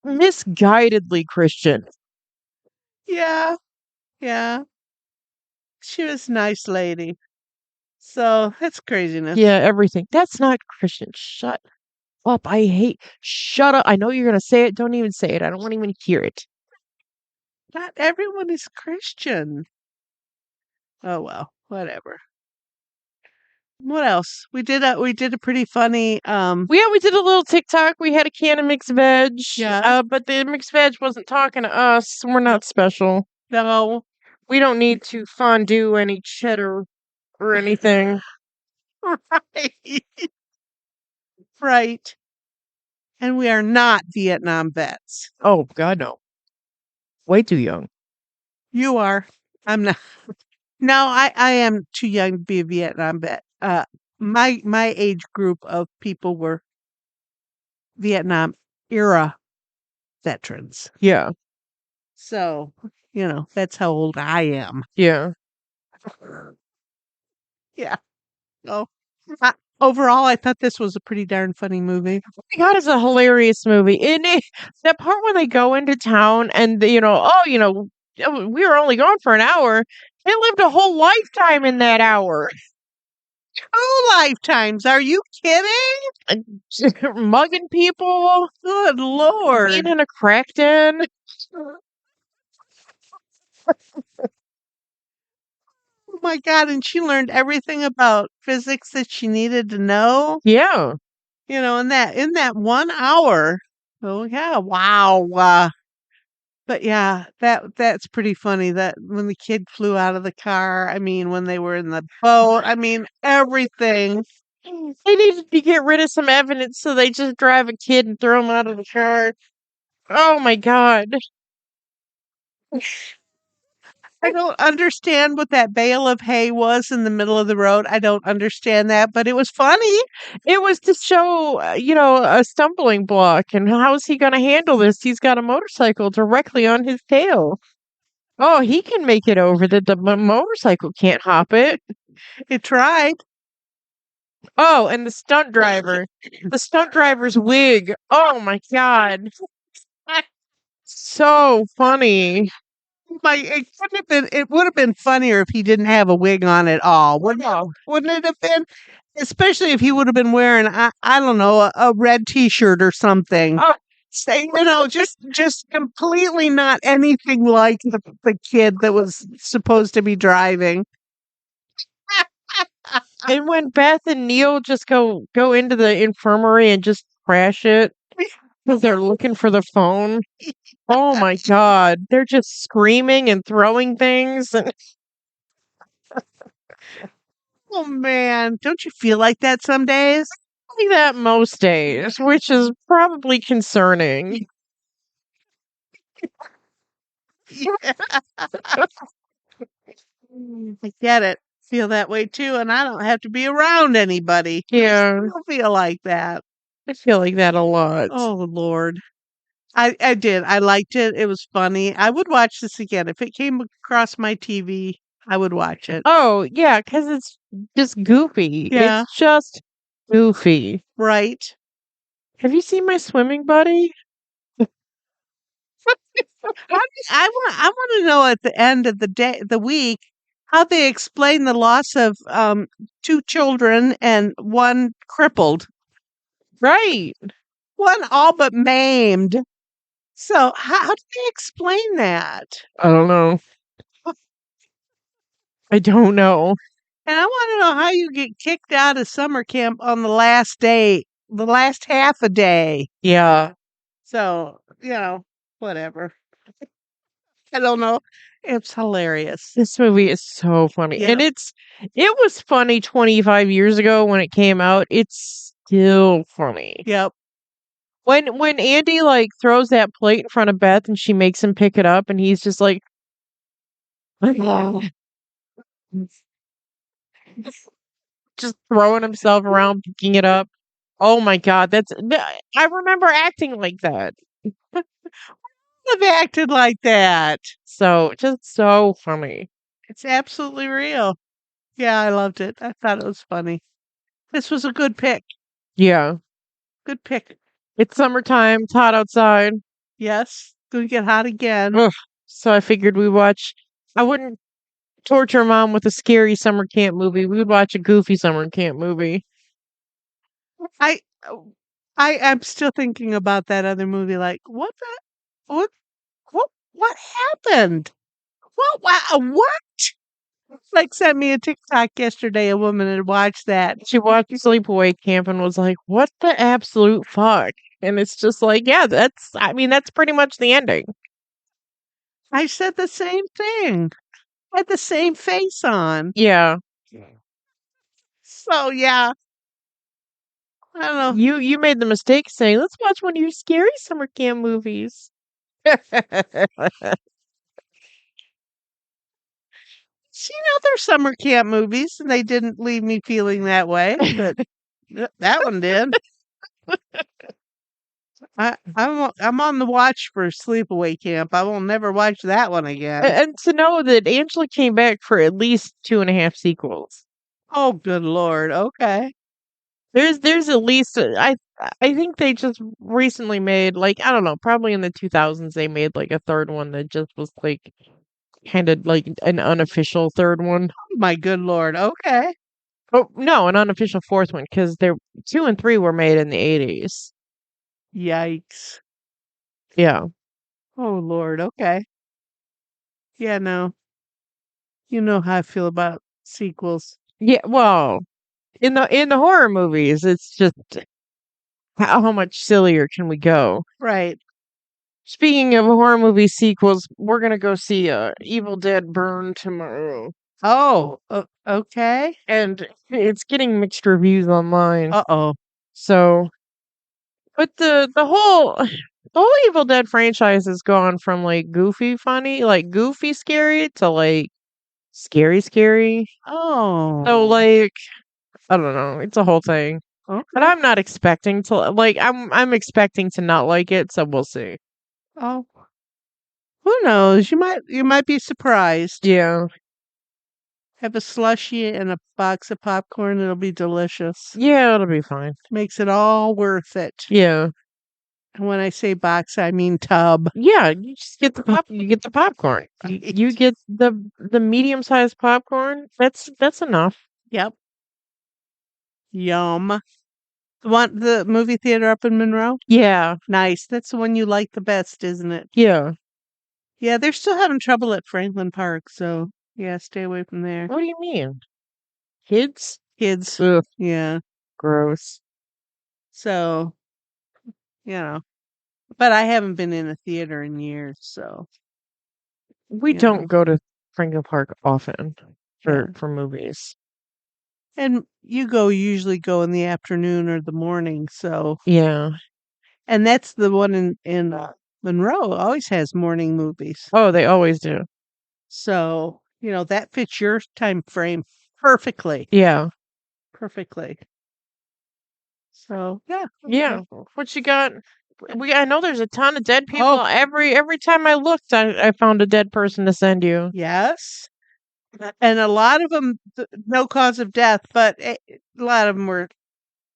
[SPEAKER 1] misguidedly Christian.
[SPEAKER 2] Yeah. Yeah. She was a nice lady. So that's craziness.
[SPEAKER 1] Yeah, everything. That's not Christian. Shut up. Shut up. I know you're gonna say it. Don't even say it. I don't want to even hear it.
[SPEAKER 2] Not everyone is Christian. Oh well, whatever. What else? We did a pretty funny
[SPEAKER 1] We did a little TikTok. We had a can of mixed veg.
[SPEAKER 2] Yeah.
[SPEAKER 1] But the mixed veg wasn't talking to us. We're not special.
[SPEAKER 2] no.
[SPEAKER 1] We don't need to fondue any cheddar or anything.
[SPEAKER 2] Right. Right. And we are not Vietnam vets.
[SPEAKER 1] Oh God, no. Way too young.
[SPEAKER 2] You are. I'm not. No, I am too young to be a Vietnam vet. My age group of people were Vietnam era veterans.
[SPEAKER 1] Yeah.
[SPEAKER 2] So, that's how old I am.
[SPEAKER 1] Yeah.
[SPEAKER 2] Yeah. Oh, overall, I thought this was a pretty darn funny movie.
[SPEAKER 1] Oh my God, it's a hilarious movie. That part when they go into town and we were only gone for an hour. They lived a whole lifetime in that hour.
[SPEAKER 2] 2 lifetimes. Are you kidding?
[SPEAKER 1] Mugging people,
[SPEAKER 2] Good Lord.
[SPEAKER 1] being in a crack den.
[SPEAKER 2] Oh my God. And she learned everything about physics that she needed to know,
[SPEAKER 1] Yeah.
[SPEAKER 2] in that 1 hour. Oh yeah. Wow. But yeah, that's pretty funny that when the kid flew out of the car, I mean, when they were in the boat, I mean, everything.
[SPEAKER 1] They needed to get rid of some evidence, so they just drive a kid and throw him out of the car. Oh my God.
[SPEAKER 2] I don't understand what that bale of hay was in the middle of the road. I don't understand that, but it was funny.
[SPEAKER 1] It was to show, a stumbling block. And how is he going to handle this? He's got a motorcycle directly on his tail. Oh, he can make it over. The motorcycle can't hop it.
[SPEAKER 2] It tried.
[SPEAKER 1] Oh, and the stunt driver's wig. Oh my God. So funny.
[SPEAKER 2] It would have been funnier if he didn't have a wig on at all. Wouldn't it have been? Especially if he would have been wearing, I don't know, a red T-shirt or something.
[SPEAKER 1] Oh,
[SPEAKER 2] Say, just completely not anything like the kid that was supposed to be driving.
[SPEAKER 1] and when Beth and Neil just go into the infirmary and just crash it because they're looking for the phone. Oh my God. They're just screaming and throwing things. And
[SPEAKER 2] Oh man, don't you feel like that some days?
[SPEAKER 1] like that most days, which is probably concerning.
[SPEAKER 2] I get it. feel that way too, and I don't have to be around anybody.
[SPEAKER 1] Yeah,
[SPEAKER 2] I don't feel like that.
[SPEAKER 1] I feel like that a lot.
[SPEAKER 2] Oh Lord. I did. I liked it. It was funny. I would watch this again. If it came across my TV, I would watch it.
[SPEAKER 1] Oh, yeah, because it's just goofy.
[SPEAKER 2] Yeah.
[SPEAKER 1] It's just goofy.
[SPEAKER 2] Right.
[SPEAKER 1] Have you seen my swimming buddy?
[SPEAKER 2] I want to know at the end of the week, how they explain the loss of 2 children and 1 crippled,
[SPEAKER 1] Right.
[SPEAKER 2] 1 all but maimed. So how do they explain that?
[SPEAKER 1] I don't know. I don't know.
[SPEAKER 2] And I want to know how you get kicked out of summer camp on the last day, the last half a day.
[SPEAKER 1] Yeah.
[SPEAKER 2] So, whatever. I don't know. It's hilarious.
[SPEAKER 1] This movie is so funny.
[SPEAKER 2] Yeah.
[SPEAKER 1] And it was funny 25 years ago when it came out. It's still funny.
[SPEAKER 2] Yep.
[SPEAKER 1] When Andy like throws that plate in front of Beth and she makes him pick it up and he's just like just throwing himself around picking it up. Oh my god, I remember acting like that.
[SPEAKER 2] I've acted like that.
[SPEAKER 1] So just so funny.
[SPEAKER 2] It's absolutely real. Yeah, I loved it. I thought it was funny. This was a good pick.
[SPEAKER 1] Yeah.
[SPEAKER 2] Good pick.
[SPEAKER 1] It's summertime, it's hot outside.
[SPEAKER 2] Yes. Gonna get hot again.
[SPEAKER 1] Ugh. So I figured I wouldn't torture mom with a scary summer camp movie. We would watch a goofy summer camp movie.
[SPEAKER 2] I I'm still thinking about that other movie. Like, what what happened? What? Like, sent me a TikTok yesterday. A woman had watched that.
[SPEAKER 1] She watched Sleepaway Camp and was like, "What the absolute fuck?" And it's just like, yeah, that's pretty much the ending.
[SPEAKER 2] I said the same thing. Had the same face on.
[SPEAKER 1] Yeah.
[SPEAKER 2] So yeah, I don't know.
[SPEAKER 1] You made the mistake saying, "Let's watch one of your scary summer camp movies."
[SPEAKER 2] Seen other summer camp movies, and they didn't leave me feeling that way, but that one did. I'm on the watch for Sleepaway Camp. I will never watch that one again.
[SPEAKER 1] And to know that Angela came back for at least 2.5 sequels.
[SPEAKER 2] Oh, good Lord. Okay.
[SPEAKER 1] There's at least I think they just recently made like I don't know, probably in the 2000s they made like a third one that just was like kind of like an unofficial third one.
[SPEAKER 2] Oh, my good Lord. Okay.
[SPEAKER 1] Oh no, an unofficial fourth one because there 2 and 3 were made in the 80s.
[SPEAKER 2] Yikes.
[SPEAKER 1] Yeah.
[SPEAKER 2] Oh, Lord. Okay. Yeah, no. You know how I feel about sequels.
[SPEAKER 1] Yeah, well, in the horror movies, it's just how much sillier can we go?
[SPEAKER 2] Right.
[SPEAKER 1] Speaking of horror movie sequels, we're gonna go see Evil Dead Burn tomorrow.
[SPEAKER 2] Oh, okay.
[SPEAKER 1] And it's getting mixed reviews online.
[SPEAKER 2] Uh-oh.
[SPEAKER 1] So, but the whole Evil Dead franchise has gone from like goofy funny, like goofy scary to like scary scary.
[SPEAKER 2] Oh.
[SPEAKER 1] So like I don't know, it's a whole thing.
[SPEAKER 2] Okay.
[SPEAKER 1] But I'm not expecting to like I'm expecting to not like it, so we'll see.
[SPEAKER 2] Oh. Who knows? You might be surprised.
[SPEAKER 1] Yeah.
[SPEAKER 2] Have a slushie and a box of popcorn. It'll be delicious.
[SPEAKER 1] Yeah, it'll be fine.
[SPEAKER 2] Makes it all worth it.
[SPEAKER 1] Yeah.
[SPEAKER 2] And when I say box, I mean tub.
[SPEAKER 1] Yeah, you just get you get the popcorn. You
[SPEAKER 2] Right.
[SPEAKER 1] get the medium-sized popcorn. That's enough.
[SPEAKER 2] Yep. Yum. The movie theater up in Monroe?
[SPEAKER 1] Yeah.
[SPEAKER 2] Nice. That's the one you like the best, isn't it?
[SPEAKER 1] Yeah.
[SPEAKER 2] Yeah, they're still having trouble at Franklin Park, so yeah, stay away from there.
[SPEAKER 1] What do you mean? Kids?
[SPEAKER 2] Kids.
[SPEAKER 1] Ugh,
[SPEAKER 2] Yeah.
[SPEAKER 1] gross.
[SPEAKER 2] So, you know. But I haven't been in a theater in years, so
[SPEAKER 1] We
[SPEAKER 2] you
[SPEAKER 1] don't
[SPEAKER 2] know.
[SPEAKER 1] go to Franklin Park often
[SPEAKER 2] Yeah.
[SPEAKER 1] for movies.
[SPEAKER 2] And you usually go in the afternoon or the morning, so
[SPEAKER 1] Yeah.
[SPEAKER 2] and that's the one in Monroe always has morning movies.
[SPEAKER 1] Oh, they always do.
[SPEAKER 2] So, that fits your time frame perfectly.
[SPEAKER 1] Yeah.
[SPEAKER 2] Perfectly. So, yeah.
[SPEAKER 1] Yeah. What you got? I know there's a ton of dead people.
[SPEAKER 2] Oh.
[SPEAKER 1] Every time I looked, I found a dead person to send you.
[SPEAKER 2] Yes. And a lot of them, no cause of death, but a lot of them were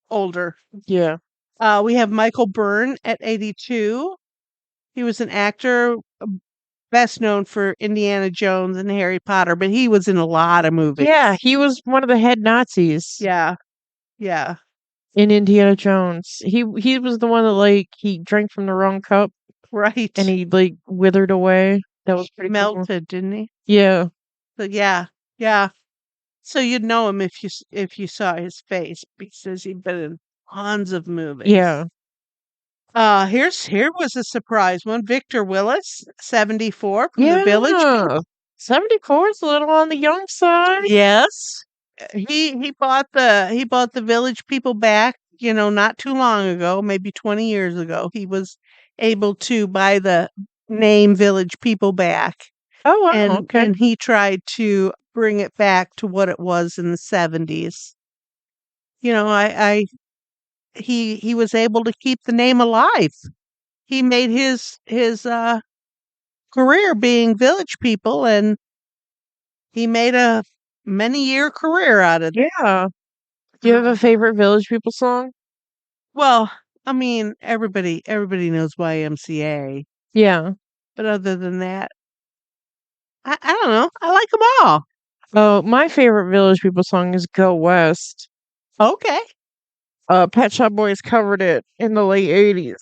[SPEAKER 2] older.
[SPEAKER 1] Yeah.
[SPEAKER 2] We have Michael Byrne at 82. He was an actor, best known for Indiana Jones and Harry Potter, but he was in a lot of movies.
[SPEAKER 1] Yeah, he was one of the head Nazis
[SPEAKER 2] Yeah. Yeah.
[SPEAKER 1] in Indiana Jones. He was the one that like he drank from the wrong cup
[SPEAKER 2] Right.
[SPEAKER 1] and he like withered away. That was pretty cool.
[SPEAKER 2] Melted, didn't he?
[SPEAKER 1] Yeah.
[SPEAKER 2] But yeah. Yeah. So you'd know him if you saw his face because he'd been in tons of movies.
[SPEAKER 1] Yeah.
[SPEAKER 2] Here was a surprise one. Victor Willis, 74 from the Village People.
[SPEAKER 1] 74 is a little on the young side.
[SPEAKER 2] Yes. He bought the Village People back, not too long ago, maybe 20 years ago. He was able to buy the name Village People back.
[SPEAKER 1] Oh, wow.
[SPEAKER 2] And
[SPEAKER 1] Okay.
[SPEAKER 2] and he tried to bring it back to what it was in the 70s. He was able to keep the name alive. He made his career being Village People, and he made a many-year career out of it.
[SPEAKER 1] Yeah. Do you have a favorite Village People song?
[SPEAKER 2] Well, I mean, everybody knows YMCA,
[SPEAKER 1] Yeah.
[SPEAKER 2] but other than that, I don't know. I like them all.
[SPEAKER 1] Oh, my favorite Village People song is Go West.
[SPEAKER 2] Okay.
[SPEAKER 1] Pet Shop Boys covered it in the late 80s.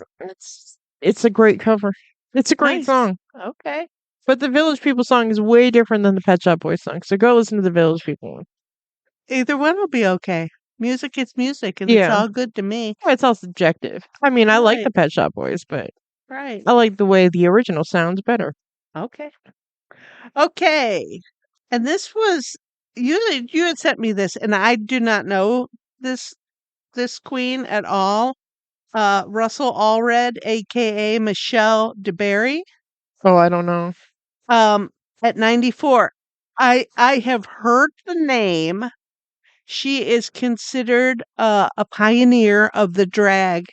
[SPEAKER 1] It's a great cover. It's a great
[SPEAKER 2] Nice.
[SPEAKER 1] song.
[SPEAKER 2] Okay.
[SPEAKER 1] But the Village People song is way different than the Pet Shop Boys song. So go listen to the Village People one.
[SPEAKER 2] Either one will be okay. Music is music, and it's
[SPEAKER 1] Yeah.
[SPEAKER 2] all good to me.
[SPEAKER 1] Yeah, it's all subjective. I mean, I like the
[SPEAKER 2] Right.
[SPEAKER 1] Pet Shop Boys, but
[SPEAKER 2] Right.
[SPEAKER 1] I like the way the original sounds better.
[SPEAKER 2] Okay. Okay. And this was you had sent me this, and I do not know this queen at all. Russell Allred, aka Michelle DeBerry,
[SPEAKER 1] Oh, I don't know.
[SPEAKER 2] at 94. I have heard the name. She is considered a pioneer of the drag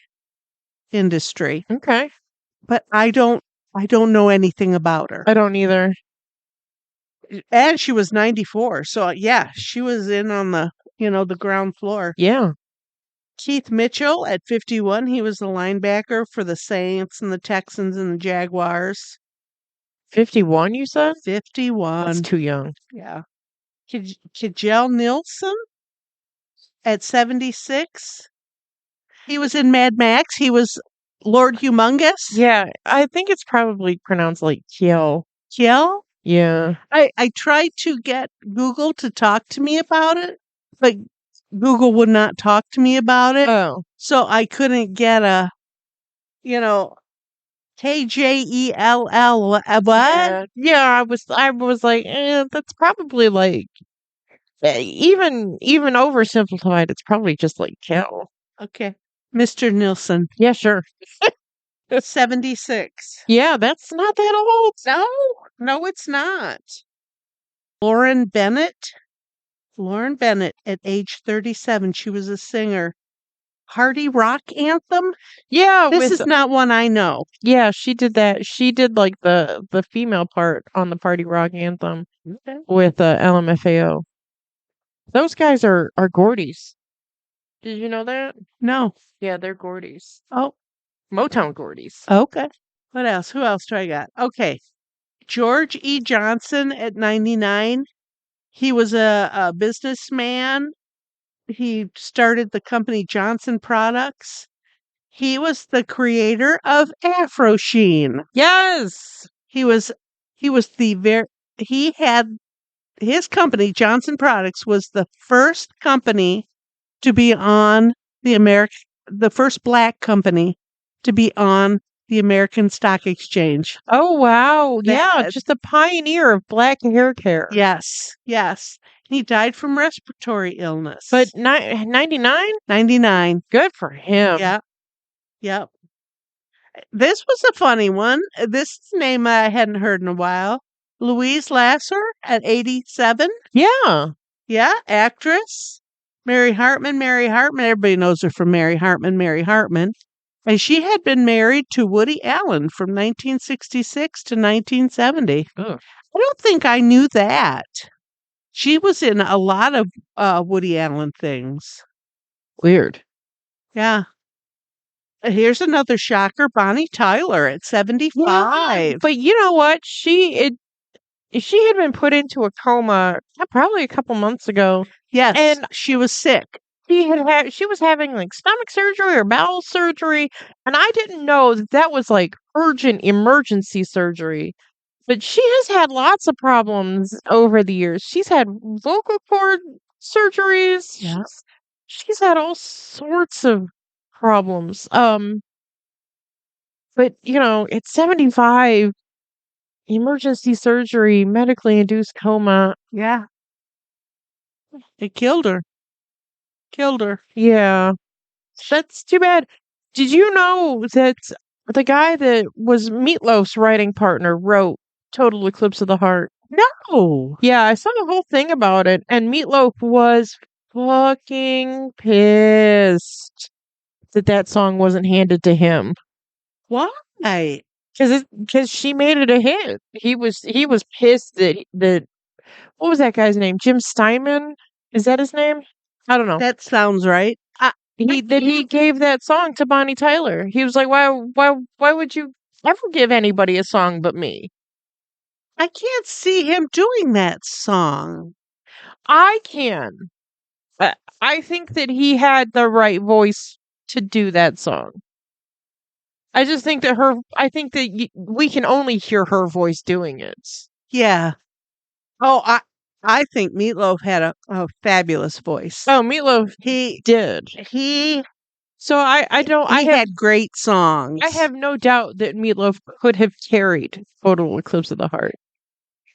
[SPEAKER 2] industry,
[SPEAKER 1] Okay.
[SPEAKER 2] but I don't know anything about her.
[SPEAKER 1] I don't either.
[SPEAKER 2] And she was 94, so yeah, she was in on the ground floor.
[SPEAKER 1] Yeah.
[SPEAKER 2] Keith Mitchell at 51, he was the linebacker for the Saints and the Texans and the Jaguars.
[SPEAKER 1] 51, you said?
[SPEAKER 2] 51.
[SPEAKER 1] That's too young.
[SPEAKER 2] Yeah. Kjell Nielsen at 76. He was in Mad Max. He was Lord Humongous.
[SPEAKER 1] Yeah, I think it's probably pronounced like Kiel.
[SPEAKER 2] Kjell?
[SPEAKER 1] Yeah.
[SPEAKER 2] I tried to get Google to talk to me about it, but Google would not talk to me about it.
[SPEAKER 1] Oh.
[SPEAKER 2] So I couldn't get a, KJELL. What?
[SPEAKER 1] Yeah, I was like, that's probably like even oversimplified, it's probably just like Kel.
[SPEAKER 2] Okay. Mr. Nielsen,
[SPEAKER 1] Yeah, sure.
[SPEAKER 2] 76.
[SPEAKER 1] Yeah, that's not that old.
[SPEAKER 2] No, it's not. Lauren Bennett at age 37. She was a singer. Party Rock Anthem?
[SPEAKER 1] Yeah,
[SPEAKER 2] This is not one I know.
[SPEAKER 1] yeah, she did that. She did like the female part on the Party Rock Anthem
[SPEAKER 2] Okay.
[SPEAKER 1] with LMFAO. Those guys are Gordies. Did you know that?
[SPEAKER 2] No.
[SPEAKER 1] Yeah, they're Gordies.
[SPEAKER 2] Oh,
[SPEAKER 1] Motown Gordies.
[SPEAKER 2] okay. What else? Who else do I got? Okay. George E. Johnson at 99. He was a businessman. He started the company Johnson Products. He was the creator of Afro Sheen.
[SPEAKER 1] Yes.
[SPEAKER 2] He was he had his company Johnson Products was the first company to be on the first black company to be on the American Stock Exchange.
[SPEAKER 1] Oh, wow. Yeah,
[SPEAKER 2] That-
[SPEAKER 1] just a pioneer of black hair care.
[SPEAKER 2] Yes. He died from respiratory illness.
[SPEAKER 1] But 99?
[SPEAKER 2] 99.
[SPEAKER 1] Good for him.
[SPEAKER 2] Yep. This was a funny one. This is a name I hadn't heard in a while. Louise Lasser at 87.
[SPEAKER 1] Yeah.
[SPEAKER 2] Yeah, actress. Mary Hartman, Mary Hartman. Everybody knows her from Mary Hartman, Mary Hartman. And she had been married to Woody Allen from 1966 to 1970.
[SPEAKER 1] Ugh.
[SPEAKER 2] I don't think I knew that. She was in a lot of Woody Allen things.
[SPEAKER 1] Weird.
[SPEAKER 2] Yeah. Here's another shocker, Bonnie Tyler at 75.
[SPEAKER 1] But you know what? She had been put into a coma probably a couple months ago.
[SPEAKER 2] Yes,
[SPEAKER 1] And
[SPEAKER 2] she was sick.
[SPEAKER 1] she was having like stomach surgery or bowel surgery, and I didn't know that was like urgent emergency surgery. But she has had lots of problems over the years. She's had vocal cord surgeries.
[SPEAKER 2] Yeah.
[SPEAKER 1] She's had all sorts of problems. But you know, at 75, emergency surgery, medically induced coma.
[SPEAKER 2] Yeah. It killed her. Killed her.
[SPEAKER 1] Yeah, that's too bad. Did you know that the guy that was Meatloaf's writing partner wrote Total Eclipse of the Heart?
[SPEAKER 2] No.
[SPEAKER 1] Yeah, I saw the whole thing about it, and Meatloaf was fucking pissed that that song wasn't handed to him
[SPEAKER 2] Why?
[SPEAKER 1] because she made it a hit. He was pissed that what was that guy's name? Jim Steinman? Is that his name? I don't know.
[SPEAKER 2] That sounds right.
[SPEAKER 1] He gave that song to Bonnie Tyler. He was like, why would you ever give anybody a song but me?
[SPEAKER 2] I can't see him doing that song.
[SPEAKER 1] I can. I think that he had the right voice to do that song. I just think that we can only hear her voice doing it.
[SPEAKER 2] Yeah. Oh, I think Meatloaf had a fabulous voice.
[SPEAKER 1] Oh, Meatloaf
[SPEAKER 2] He
[SPEAKER 1] did.
[SPEAKER 2] he
[SPEAKER 1] So I don't I
[SPEAKER 2] he
[SPEAKER 1] have
[SPEAKER 2] had great songs.
[SPEAKER 1] I have no doubt that Meatloaf could have carried Total Eclipse of the Heart.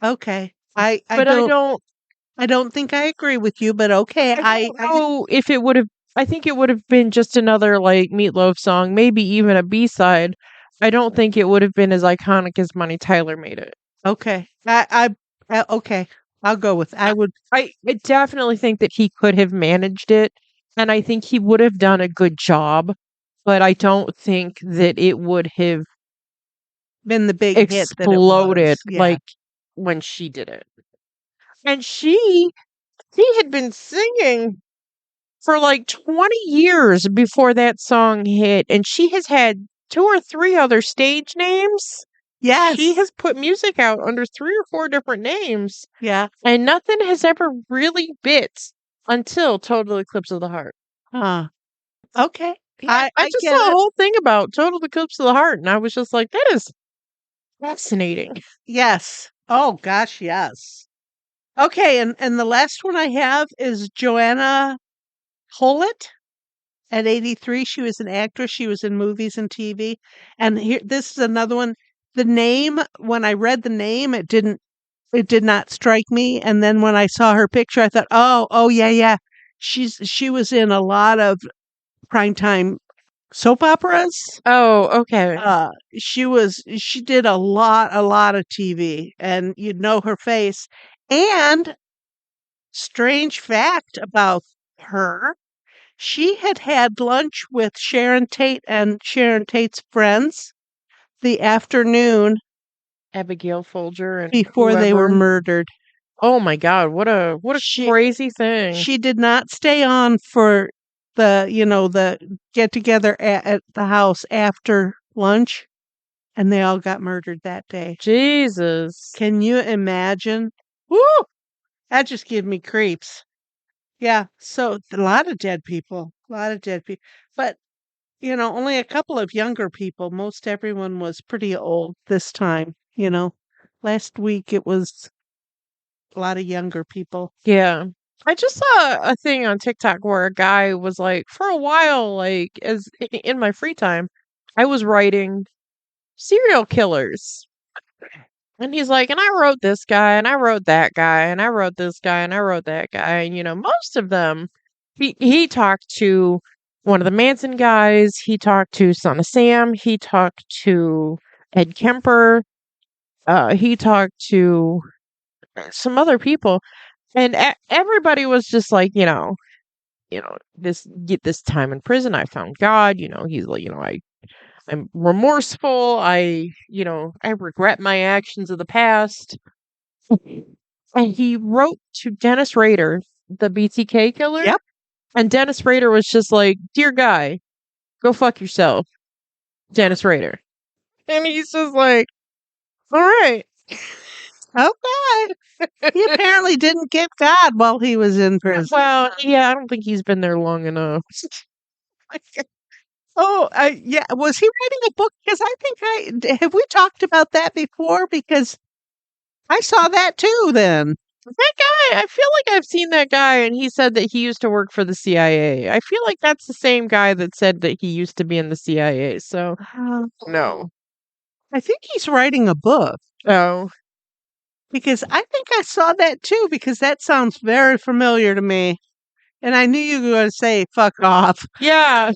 [SPEAKER 2] Okay. I
[SPEAKER 1] But
[SPEAKER 2] I don't think I agree with you, but okay.
[SPEAKER 1] I don't know if it would have. I think it would have been just another like Meatloaf song, maybe even a B-side. I don't think it would have been as iconic as Bonnie Tyler made it.
[SPEAKER 2] Okay. Okay. I'll go with
[SPEAKER 1] I definitely think that he could have managed it, and I think he would have done a good job. But I don't think that it would have
[SPEAKER 2] been the big hit that it
[SPEAKER 1] exploded
[SPEAKER 2] was. Yeah.
[SPEAKER 1] like when she did it. And she had been singing for like 20 years before that song hit, and she has had 2 or 3 other stage names.
[SPEAKER 2] Yes.
[SPEAKER 1] She has put music out under 3 or 4 different names,
[SPEAKER 2] Yeah.
[SPEAKER 1] and nothing has ever really bit until Total Eclipse of the Heart.
[SPEAKER 2] Okay.
[SPEAKER 1] I just
[SPEAKER 2] get
[SPEAKER 1] saw a
[SPEAKER 2] it.
[SPEAKER 1] whole thing about Total Eclipse of the Heart, and I was just like, that is fascinating.
[SPEAKER 2] Yes. Oh gosh, yes. Okay, and the last one I have is Joanna Hollett. At 83, she was an actress. She was in movies and TV. And here, this is another one. The name, when I read the name, it did not strike me. And then when I saw her picture, I thought, oh yeah, yeah. She was in a lot of primetime soap operas.
[SPEAKER 1] Oh, okay.
[SPEAKER 2] She did a lot of TV, and you'd know her face. And strange fact about her, she had lunch with Sharon Tate and Sharon Tate's friends the afternoon
[SPEAKER 1] Abigail Folger and
[SPEAKER 2] before they were
[SPEAKER 1] whoever.
[SPEAKER 2] murdered.
[SPEAKER 1] Oh my god, what a crazy thing.
[SPEAKER 2] She did not stay on for the get together at the house after lunch, and they all got murdered that day.
[SPEAKER 1] Jesus.
[SPEAKER 2] Can you imagine? Woo! That just gave me creeps. Yeah, so a lot of dead people. A lot of dead people. But only a couple of younger people. Most everyone was pretty old this time. Last week it was a lot of younger people.
[SPEAKER 1] Yeah. I just saw a thing on TikTok where a guy was like, for a while, like, as in my free time, I was writing serial killers. And he's like, and I wrote this guy, and I wrote that guy, and I wrote this guy, and I wrote that guy. And, most of them, he talked to one of the Manson guys, he talked to Son of Sam, he talked to Ed Kemper, he talked to some other people. And everybody was just like, this time in prison, I found God. He's like, I'm remorseful. I regret my actions of the past. And he wrote to Dennis Rader, the BTK killer.
[SPEAKER 2] Yep.
[SPEAKER 1] And Dennis Rader was just like, "Dear guy, go fuck yourself, Dennis Rader." And he's just like, "All right."
[SPEAKER 2] Okay. He apparently didn't get God while he was in prison.
[SPEAKER 1] Well, yeah, I don't think he's been there long enough.
[SPEAKER 2] Oh, yeah. Was he writing a book? Because I think have we talked about that before? Because I saw that too then.
[SPEAKER 1] That guy, I feel like I've seen that guy, and he said that he used to work for the CIA. I feel like that's the same guy that said that he used to be in the CIA. So, no.
[SPEAKER 2] I think he's writing a book
[SPEAKER 1] Oh,
[SPEAKER 2] because I think I saw that too because that sounds very familiar to me. And I knew you were going to say fuck off.
[SPEAKER 1] yeah.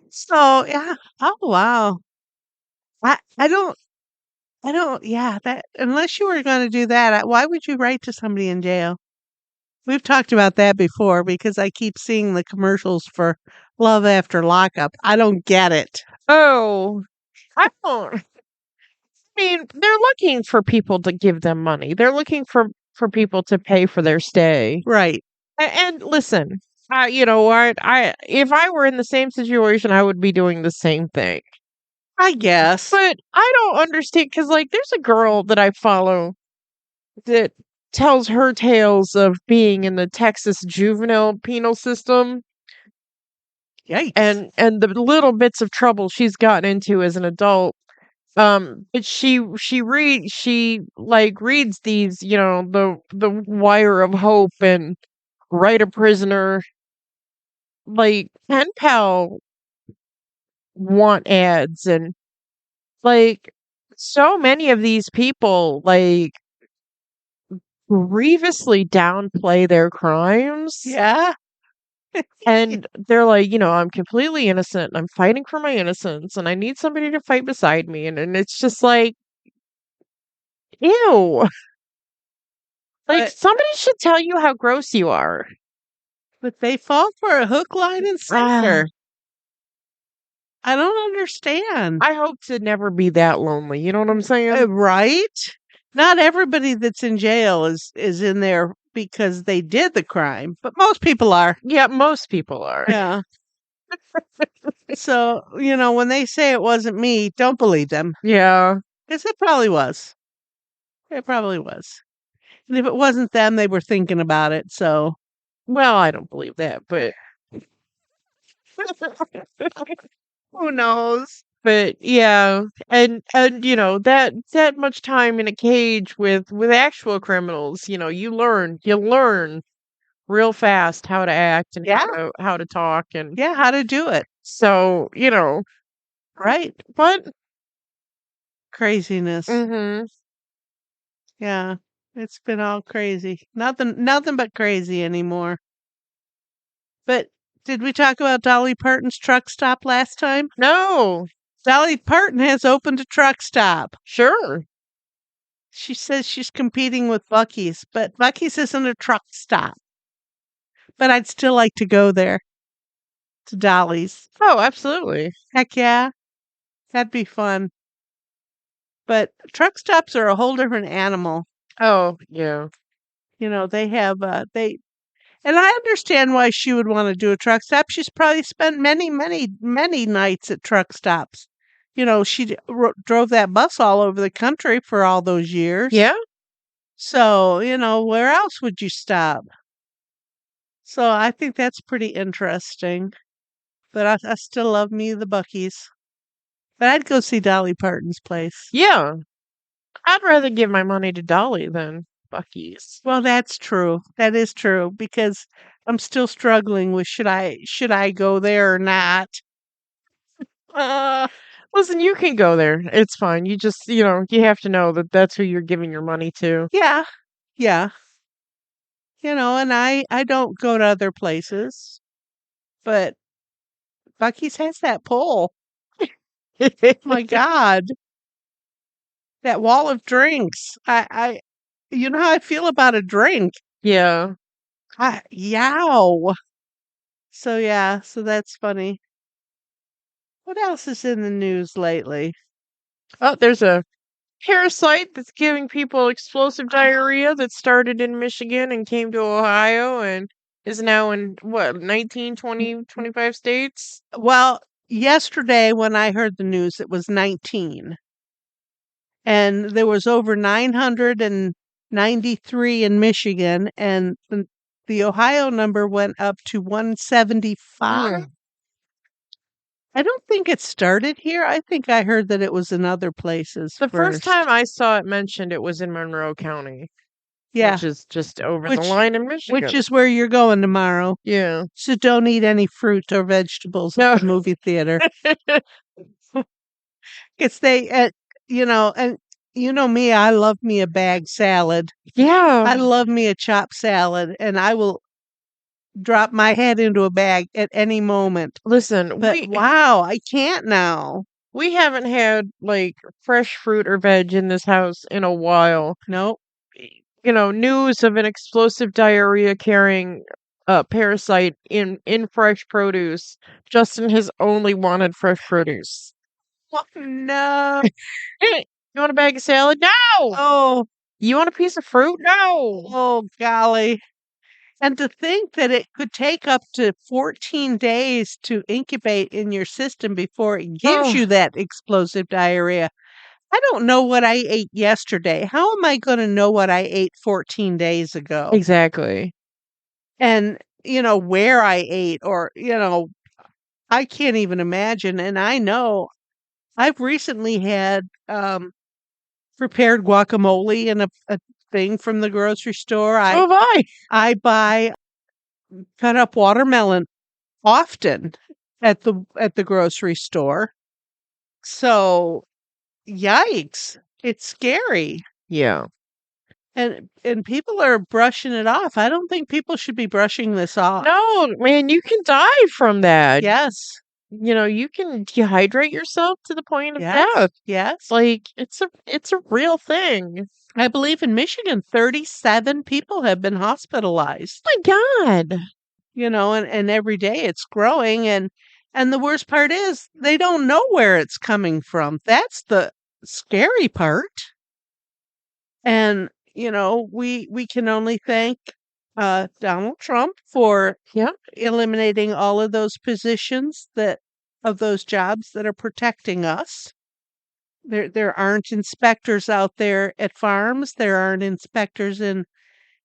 [SPEAKER 2] So, yeah. Oh, wow. I don't, yeah, that, unless you were going to do that, why would you write to somebody in jail? We've talked about that before because I keep seeing the commercials for Love After Lockup. I don't get it.
[SPEAKER 1] Oh, I don't. I mean, they're looking for people to give them money. They're looking for people to pay for their stay.
[SPEAKER 2] Right.
[SPEAKER 1] And listen, you know what? If I were in the same situation, I would be doing the same thing.
[SPEAKER 2] I guess.
[SPEAKER 1] But I don't understand because, like, there's a girl that I follow that tells her tales of being in the Texas juvenile penal system
[SPEAKER 2] Yikes.
[SPEAKER 1] and the little bits of trouble she's gotten into as an adult. But she like reads these, the Wire of Hope and Write a Prisoner, like pen pal want ads, and like so many of these people like grievously downplay their crimes.
[SPEAKER 2] Yeah.
[SPEAKER 1] And they're like, I'm completely innocent and I'm fighting for my innocence and I need somebody to fight beside me. And it's just like, ew. Like,
[SPEAKER 2] But,
[SPEAKER 1] somebody should tell you how gross you are.
[SPEAKER 2] but they fall for a hook, line, and
[SPEAKER 1] Ah,
[SPEAKER 2] sinker. I don't understand.
[SPEAKER 1] I hope to never be that lonely. You know what I'm saying?
[SPEAKER 2] Right? Not everybody that's in jail is in there because they did the crime, but most people are.
[SPEAKER 1] Yeah, most people are.
[SPEAKER 2] Yeah. So, when they say it wasn't me, don't believe them.
[SPEAKER 1] Yeah.
[SPEAKER 2] Because it probably was. It probably was. And if it wasn't them, they were thinking about it. So,
[SPEAKER 1] Well, I don't believe that, but
[SPEAKER 2] who knows?
[SPEAKER 1] but yeah, and that much time in a cage with actual criminals, you learn real fast how to act and
[SPEAKER 2] Yeah.
[SPEAKER 1] how to talk, and
[SPEAKER 2] Yeah. How to do it.
[SPEAKER 1] so
[SPEAKER 2] Right.
[SPEAKER 1] but
[SPEAKER 2] Craziness.
[SPEAKER 1] mm-hmm.
[SPEAKER 2] Yeah. It's been all crazy. Nothing but crazy anymore. But did we talk about Dolly Parton's truck stop last time?
[SPEAKER 1] No,
[SPEAKER 2] Dolly Parton has opened a truck stop.
[SPEAKER 1] sure.
[SPEAKER 2] She says she's competing with Buc-ee's, but Buc-ee's isn't a truck stop. But I'd still like to go there to Dolly's.
[SPEAKER 1] Oh, absolutely.
[SPEAKER 2] Heck yeah. That'd be fun. But truck stops are a whole different animal.
[SPEAKER 1] Oh, yeah.
[SPEAKER 2] They have and I understand why she would want to do a truck stop. She's probably spent many, many, many nights at truck stops. She drove that bus all over the country for all those years.
[SPEAKER 1] Yeah.
[SPEAKER 2] So, where else would you stop? So I think that's pretty interesting. But I still love me the Buc-ee's. But I'd go see Dolly Parton's place.
[SPEAKER 1] Yeah. I'd rather give my money to Dolly than Buc-ee's.
[SPEAKER 2] Well, that's true. That is true because I'm still struggling with should I go there or not?
[SPEAKER 1] Uh, listen, you can go there. It's fine. You just, you have to know that that's who you're giving your money to.
[SPEAKER 2] Yeah. Yeah. And I don't go to other places, but Bucky's has that pull. My God. That wall of drinks. you know how I feel about a drink.
[SPEAKER 1] Yeah.
[SPEAKER 2] Yow. So yeah, so that's funny. What else is in the news lately?
[SPEAKER 1] Oh, there's a parasite that's giving people explosive diarrhea that started in Michigan and came to Ohio and is now in what, 19, 20, 25 states?
[SPEAKER 2] Well, yesterday when I heard the news, it was 19, and there was over 993 in Michigan, and the Ohio number went up to 175.
[SPEAKER 1] Mm.
[SPEAKER 2] I don't think it started here. I think I heard that it was in other places
[SPEAKER 1] The first time
[SPEAKER 2] first.
[SPEAKER 1] I saw it mentioned, it was in Monroe County,
[SPEAKER 2] Yeah,
[SPEAKER 1] which is just over the
[SPEAKER 2] which
[SPEAKER 1] line in
[SPEAKER 2] which
[SPEAKER 1] Michigan.
[SPEAKER 2] is where you're going tomorrow.
[SPEAKER 1] Yeah.
[SPEAKER 2] So don't eat any fruit or vegetables at
[SPEAKER 1] No.
[SPEAKER 2] the movie theater. It's they, and you know me, I love me a bag salad.
[SPEAKER 1] Yeah.
[SPEAKER 2] I love me a chopped salad, and I will drop my head into a bag at any moment.
[SPEAKER 1] Listen,
[SPEAKER 2] But wow, I can't now.
[SPEAKER 1] we haven't had like fresh fruit or veg in this house in a while.
[SPEAKER 2] Nope.
[SPEAKER 1] News of an explosive diarrhea carrying parasite in fresh produce. Justin has only wanted fresh produce.
[SPEAKER 2] No.
[SPEAKER 1] You want a bag of salad? No.
[SPEAKER 2] Oh,
[SPEAKER 1] You want a piece of fruit? No.
[SPEAKER 2] oh, golly. And to think that it could take up to 14 days to incubate in your system before it gives
[SPEAKER 1] Oh,
[SPEAKER 2] you that explosive diarrhea. I don't know what I ate yesterday. How am I going to know what I ate 14 days ago?
[SPEAKER 1] exactly.
[SPEAKER 2] And, where I ate, or, I can't even imagine. And I know I've recently had prepared guacamole in a thing from the grocery store.
[SPEAKER 1] So have I.
[SPEAKER 2] I buy cut up watermelon often at the grocery store. So, yikes. It's scary.
[SPEAKER 1] Yeah.
[SPEAKER 2] And people are brushing it off. I don't think people should be brushing this off.
[SPEAKER 1] No, man, you can die from that.
[SPEAKER 2] Yes.
[SPEAKER 1] You can dehydrate yourself to the point of
[SPEAKER 2] Yes.
[SPEAKER 1] death.
[SPEAKER 2] Yes.
[SPEAKER 1] Like it's a real thing.
[SPEAKER 2] I believe in Michigan 37 people have been hospitalized.
[SPEAKER 1] My God.
[SPEAKER 2] And every day it's growing, and the worst part is they don't know where it's coming from. That's the scary part. And we can only thank Donald Trump for
[SPEAKER 1] Yeah.
[SPEAKER 2] eliminating all of those positions of those jobs that are protecting us. There aren't inspectors out there at farms. There aren't inspectors in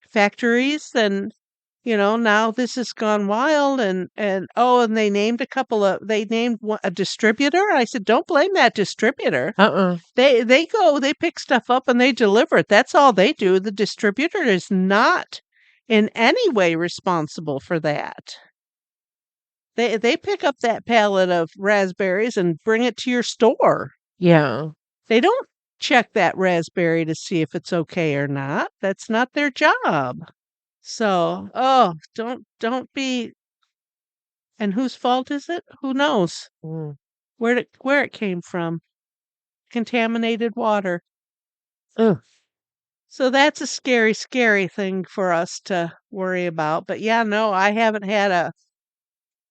[SPEAKER 2] factories, and now this has gone wild, and they named a distributor. I said, don't blame that distributor.
[SPEAKER 1] Uh-uh.
[SPEAKER 2] They pick stuff up and they deliver it. That's all they do. The distributor is not in any way responsible for that. They pick up that pallet of raspberries and bring it to your store.
[SPEAKER 1] Yeah.
[SPEAKER 2] They don't check that raspberry to see if it's okay or not. That's not their job. So, oh, don't be. And whose fault is it? Who knows?
[SPEAKER 1] Mm.
[SPEAKER 2] Where it came from? Contaminated water.
[SPEAKER 1] Ugh.
[SPEAKER 2] So that's a scary, scary thing for us to worry about. But yeah, no, I haven't had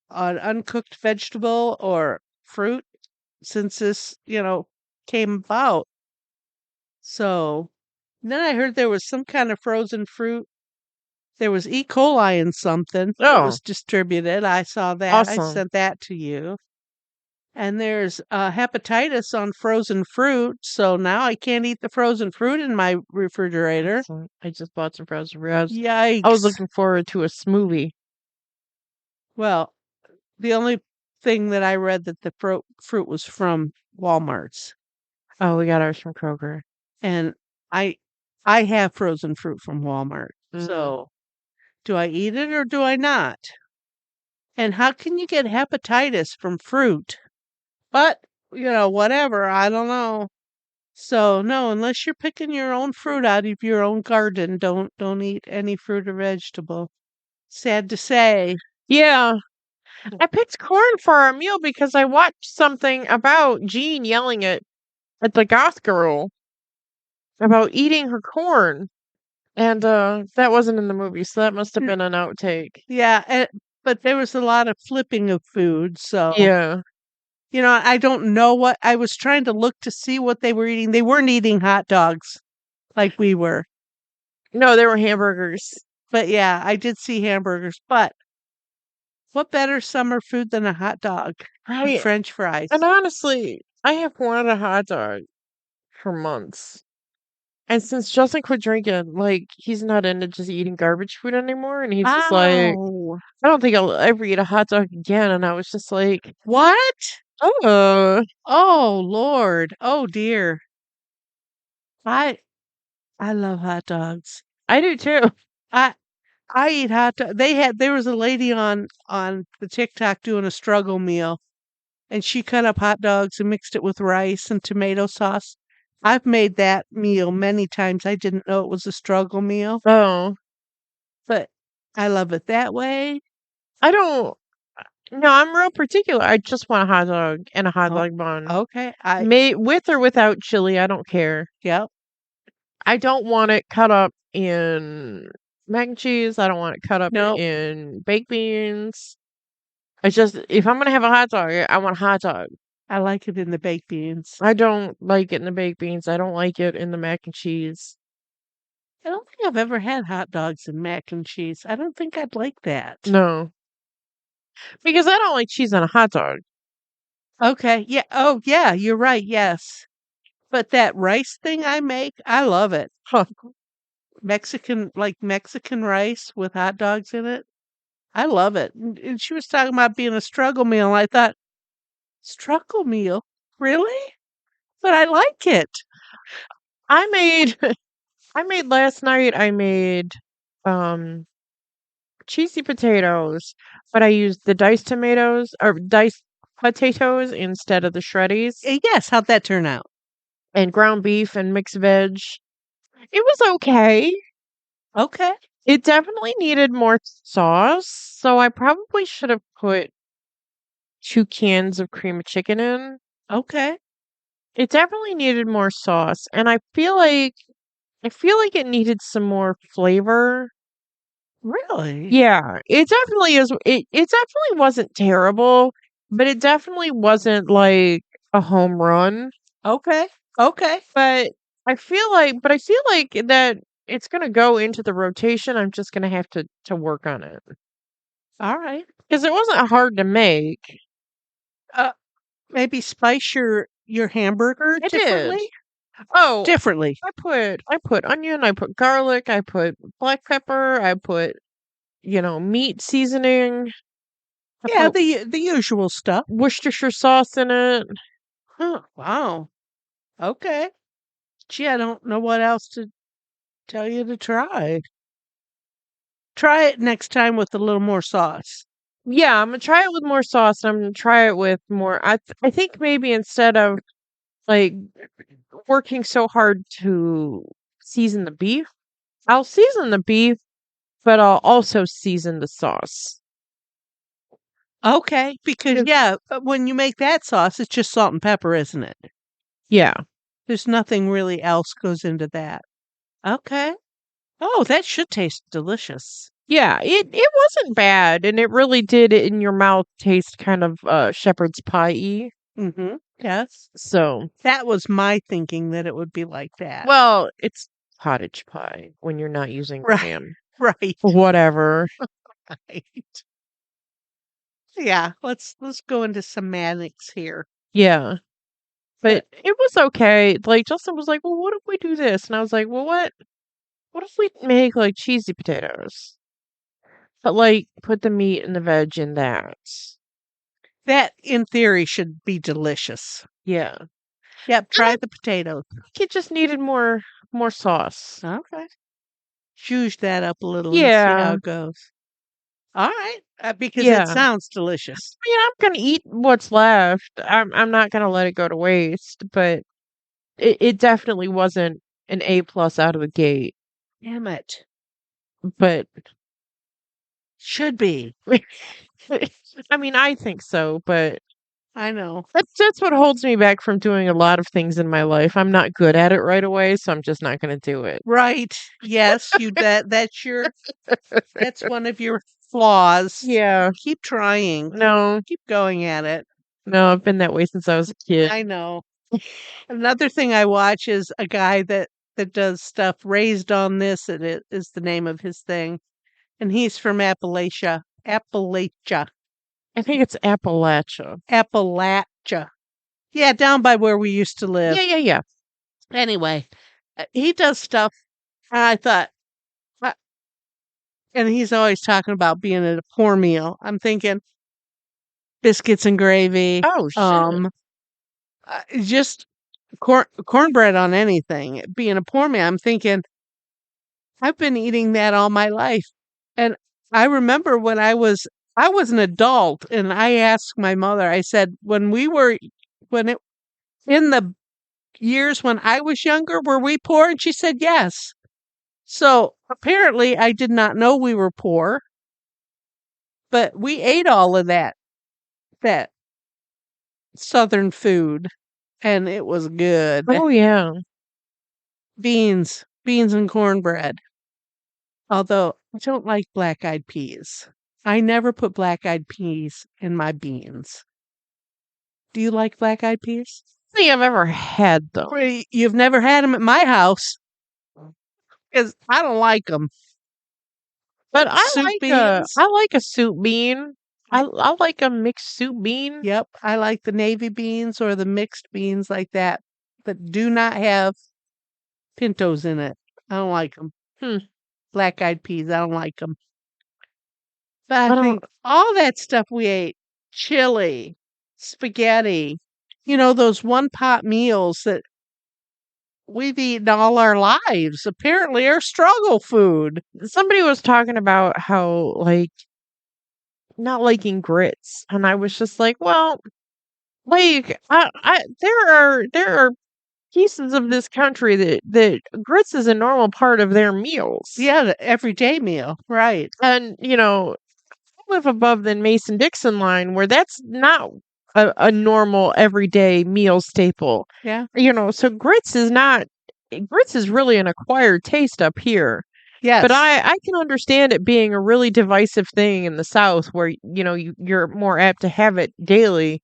[SPEAKER 2] an uncooked vegetable or fruit since this, came about. So then I heard there was some kind of frozen fruit. There was E. coli in something that
[SPEAKER 1] Oh,
[SPEAKER 2] was distributed. I saw that. I
[SPEAKER 1] awesome.
[SPEAKER 2] sent that to you. And there's hepatitis on frozen fruit. So now I can't eat the frozen fruit in my refrigerator.
[SPEAKER 1] Excellent. I just bought some frozen ribs.
[SPEAKER 2] Yikes.
[SPEAKER 1] I was looking forward to a smoothie.
[SPEAKER 2] Well, the only thing that I read that the fruit was from Walmart's.
[SPEAKER 1] Oh, we got ours from Kroger.
[SPEAKER 2] And I I have frozen fruit from Walmart.
[SPEAKER 1] Mhm.
[SPEAKER 2] So, do I eat it or do I not? And how can you get hepatitis from fruit? But, whatever, I don't know. So, no, unless you're picking your own fruit out of your own garden, don't eat any fruit or vegetable. Sad to say.
[SPEAKER 1] Yeah. I picked corn for our meal because I watched something about Jean yelling at the goth girl about eating her corn. And that wasn't in the movie, so that must have
[SPEAKER 2] N-
[SPEAKER 1] been an outtake.
[SPEAKER 2] Yeah, but there was a lot of flipping of food, so
[SPEAKER 1] Yeah.
[SPEAKER 2] I don't know what I was trying to look to see what they were eating. They weren't eating hot dogs like we were.
[SPEAKER 1] No, they were hamburgers.
[SPEAKER 2] But yeah, I did see hamburgers. But what better summer food than a hot dog and
[SPEAKER 1] Right.
[SPEAKER 2] French
[SPEAKER 1] And
[SPEAKER 2] fries?
[SPEAKER 1] honestly, I have wanted a hot dog for months. And since Justin quit drinking, like, he's not into just eating garbage food anymore. And he's just like,
[SPEAKER 2] Wow.
[SPEAKER 1] I don't think I'll ever eat a hot dog again. And I was just like,
[SPEAKER 2] What?
[SPEAKER 1] oh,
[SPEAKER 2] Oh Lord. Oh dear. I I love hot dogs.
[SPEAKER 1] I do too.
[SPEAKER 2] I I eat hot dog. There was a lady on the TikTok doing a struggle meal, and she cut up hot dogs and mixed it with rice and tomato sauce. I've made that meal many times. I didn't know it was a struggle meal,
[SPEAKER 1] Oh,
[SPEAKER 2] but I love it that way.
[SPEAKER 1] I don't. No, I'm real particular. I just want a hot dog and a hot
[SPEAKER 2] Oh,
[SPEAKER 1] dog bun.
[SPEAKER 2] okay.
[SPEAKER 1] Made with or without chili, I don't care.
[SPEAKER 2] Yep.
[SPEAKER 1] I don't want it cut up in mac and cheese. I don't want it cut up
[SPEAKER 2] No,
[SPEAKER 1] in baked beans. It's just if I'm gonna have a hot dog, I want a hot dog.
[SPEAKER 2] I like it in the baked beans.
[SPEAKER 1] I don't like it in the baked beans. I don't like it in the mac and cheese.
[SPEAKER 2] I don't think I've ever had hot dogs and mac and cheese. I don't think I'd like that.
[SPEAKER 1] No, because I don't like cheese on a hot dog.
[SPEAKER 2] Okay. Yeah. Oh, yeah. You're right. Yes. But that rice thing I make, I love it.
[SPEAKER 1] Huh.
[SPEAKER 2] Mexican rice with hot dogs in it. I love it. And she was talking about being a struggle meal. And I thought, struggle meal? Really? But I like it.
[SPEAKER 1] I made I made last night. I made um cheesy potatoes, but I used the diced tomatoes or diced potatoes instead of the shreddies,
[SPEAKER 2] Yes. How'd that turn out?
[SPEAKER 1] and ground beef and mixed veg. It was okay.
[SPEAKER 2] Okay.
[SPEAKER 1] It definitely needed more sauce, so I probably should have put 2 cans of cream of chicken in.
[SPEAKER 2] Okay.
[SPEAKER 1] It definitely needed more sauce, and I feel like it needed some more flavor.
[SPEAKER 2] Really?
[SPEAKER 1] Yeah, it definitely is. It definitely wasn't terrible, but it definitely wasn't like a home run.
[SPEAKER 2] Okay. Okay.
[SPEAKER 1] But I feel like that it's gonna go into the rotation. I'm just gonna have to work on it
[SPEAKER 2] All right.
[SPEAKER 1] because it wasn't hard to make.
[SPEAKER 2] Uh, maybe spice your hamburger
[SPEAKER 1] I did.
[SPEAKER 2] differently?
[SPEAKER 1] Oh,
[SPEAKER 2] Differently.
[SPEAKER 1] I put onion, I put garlic, I put black pepper, I put meat seasoning. I
[SPEAKER 2] Yeah,
[SPEAKER 1] put
[SPEAKER 2] the usual stuff.
[SPEAKER 1] Worcestershire sauce in it.
[SPEAKER 2] Huh. Wow. Okay. Gee, I don't know what else to tell you to try. Try it next time with a little more sauce.
[SPEAKER 1] Yeah, I'm gonna try it with more sauce. And I'm gonna try it with more. I think maybe instead of like working so hard to season the beef, I'll season the beef, but I'll also season the sauce.
[SPEAKER 2] Okay, because
[SPEAKER 1] 'Cause-
[SPEAKER 2] yeah, when you make that sauce, it's just salt and pepper, isn't it?
[SPEAKER 1] Yeah,
[SPEAKER 2] There's nothing really else goes into that. Okay. Oh, that should taste delicious.
[SPEAKER 1] yeah. It wasn't bad, and it really did in your mouth taste kind of shepherd's pie-y.
[SPEAKER 2] Mhm. Yes.
[SPEAKER 1] So,
[SPEAKER 2] That was my thinking that it would be like that.
[SPEAKER 1] well, it's cottage pie when you're not using
[SPEAKER 2] Right.
[SPEAKER 1] ham.
[SPEAKER 2] Right.
[SPEAKER 1] Whatever.
[SPEAKER 2] Right. Yeah, let's go into semantics here.
[SPEAKER 1] Yeah.
[SPEAKER 2] But
[SPEAKER 1] But it was okay. Like Justin was like, "Well, what if we do this?" And I was like, "Well, what? What if we make like cheesy potatoes, but like put the meat and the veg in that?"
[SPEAKER 2] that in theory should be delicious.
[SPEAKER 1] Yeah,
[SPEAKER 2] Yep,
[SPEAKER 1] and I
[SPEAKER 2] try the potatoes.
[SPEAKER 1] think it just needed more sauce.
[SPEAKER 2] Okay. Zhuzh that up a little and see how
[SPEAKER 1] Yeah,
[SPEAKER 2] it goes. All right, because it
[SPEAKER 1] yeah.
[SPEAKER 2] sounds delicious.
[SPEAKER 1] I mean, I'm gonna eat what's left. I'm not gonna let it go to waste. But it definitely wasn't an A plus out of the gate.
[SPEAKER 2] Damn it.
[SPEAKER 1] But
[SPEAKER 2] Should be.
[SPEAKER 1] I mean, I think so. But
[SPEAKER 2] I know.
[SPEAKER 1] That's what holds me back from doing a lot of things in my life. I'm not good at it right away, so I'm just not gonna do it.
[SPEAKER 2] Right. Yes, that's one of your flaws.
[SPEAKER 1] Yeah.
[SPEAKER 2] Keep trying.
[SPEAKER 1] No.
[SPEAKER 2] Keep going at it.
[SPEAKER 1] No, I've been that way since I was a kid.
[SPEAKER 2] I know. Another thing I watch is a guy that does stuff. Raised on This, it is the name of his thing, and he's from Appalachia. Appalachia.
[SPEAKER 1] I think it's Appalachia.
[SPEAKER 2] Appalachia. Yeah, down by where we used to live.
[SPEAKER 1] Yeah, yeah, yeah.
[SPEAKER 2] Anyway, he does stuff, and I thought, "Uh," and he's always talking about being at a poor meal. I'm thinking biscuits and gravy,
[SPEAKER 1] Oh, shit.
[SPEAKER 2] just cornbread on anything. Being a poor man, I'm thinking I've been eating that all my life, and I remember when I was an adult, and I asked my mother. I said, when it in the years when I was younger, were we poor? And she said yes. So apparently, I did not know we were poor, but we ate all of that southern food, and it was good.
[SPEAKER 1] Oh, yeah.
[SPEAKER 2] Beans and cornbread. Although I don't like black-eyed peas. I never put black-eyed peas in my beans. Do you like black-eyed peas?
[SPEAKER 1] I don't think I've ever had them.
[SPEAKER 2] Well, you've never had them at my house, 'cause I don't like them.
[SPEAKER 1] But I
[SPEAKER 2] Soup beans?
[SPEAKER 1] I like a soup bean. I like a mixed soup bean.
[SPEAKER 2] Yep, I like the navy beans or the mixed beans like that do not have pintos in it. I don't like them.
[SPEAKER 1] Hmm.
[SPEAKER 2] Black-eyed peas, I don't like them. But
[SPEAKER 1] I
[SPEAKER 2] I
[SPEAKER 1] don't
[SPEAKER 2] think all that stuff we ate, chili, spaghetti, those one-pot meals that we've eaten all our lives, apparently are struggle food.
[SPEAKER 1] somebody was talking about how, like, not liking grits, and I was just like, well, like, there are pieces of this country that grits is a normal part of their meals.
[SPEAKER 2] Yeah, the everyday meal, right.
[SPEAKER 1] And, I live above the Mason-Dixon line where that's not a normal everyday meal staple.
[SPEAKER 2] Yeah.
[SPEAKER 1] So grits is really an acquired taste up here.
[SPEAKER 2] Yes.
[SPEAKER 1] But I can understand it being a really divisive thing in the South where, you're more apt to have it daily.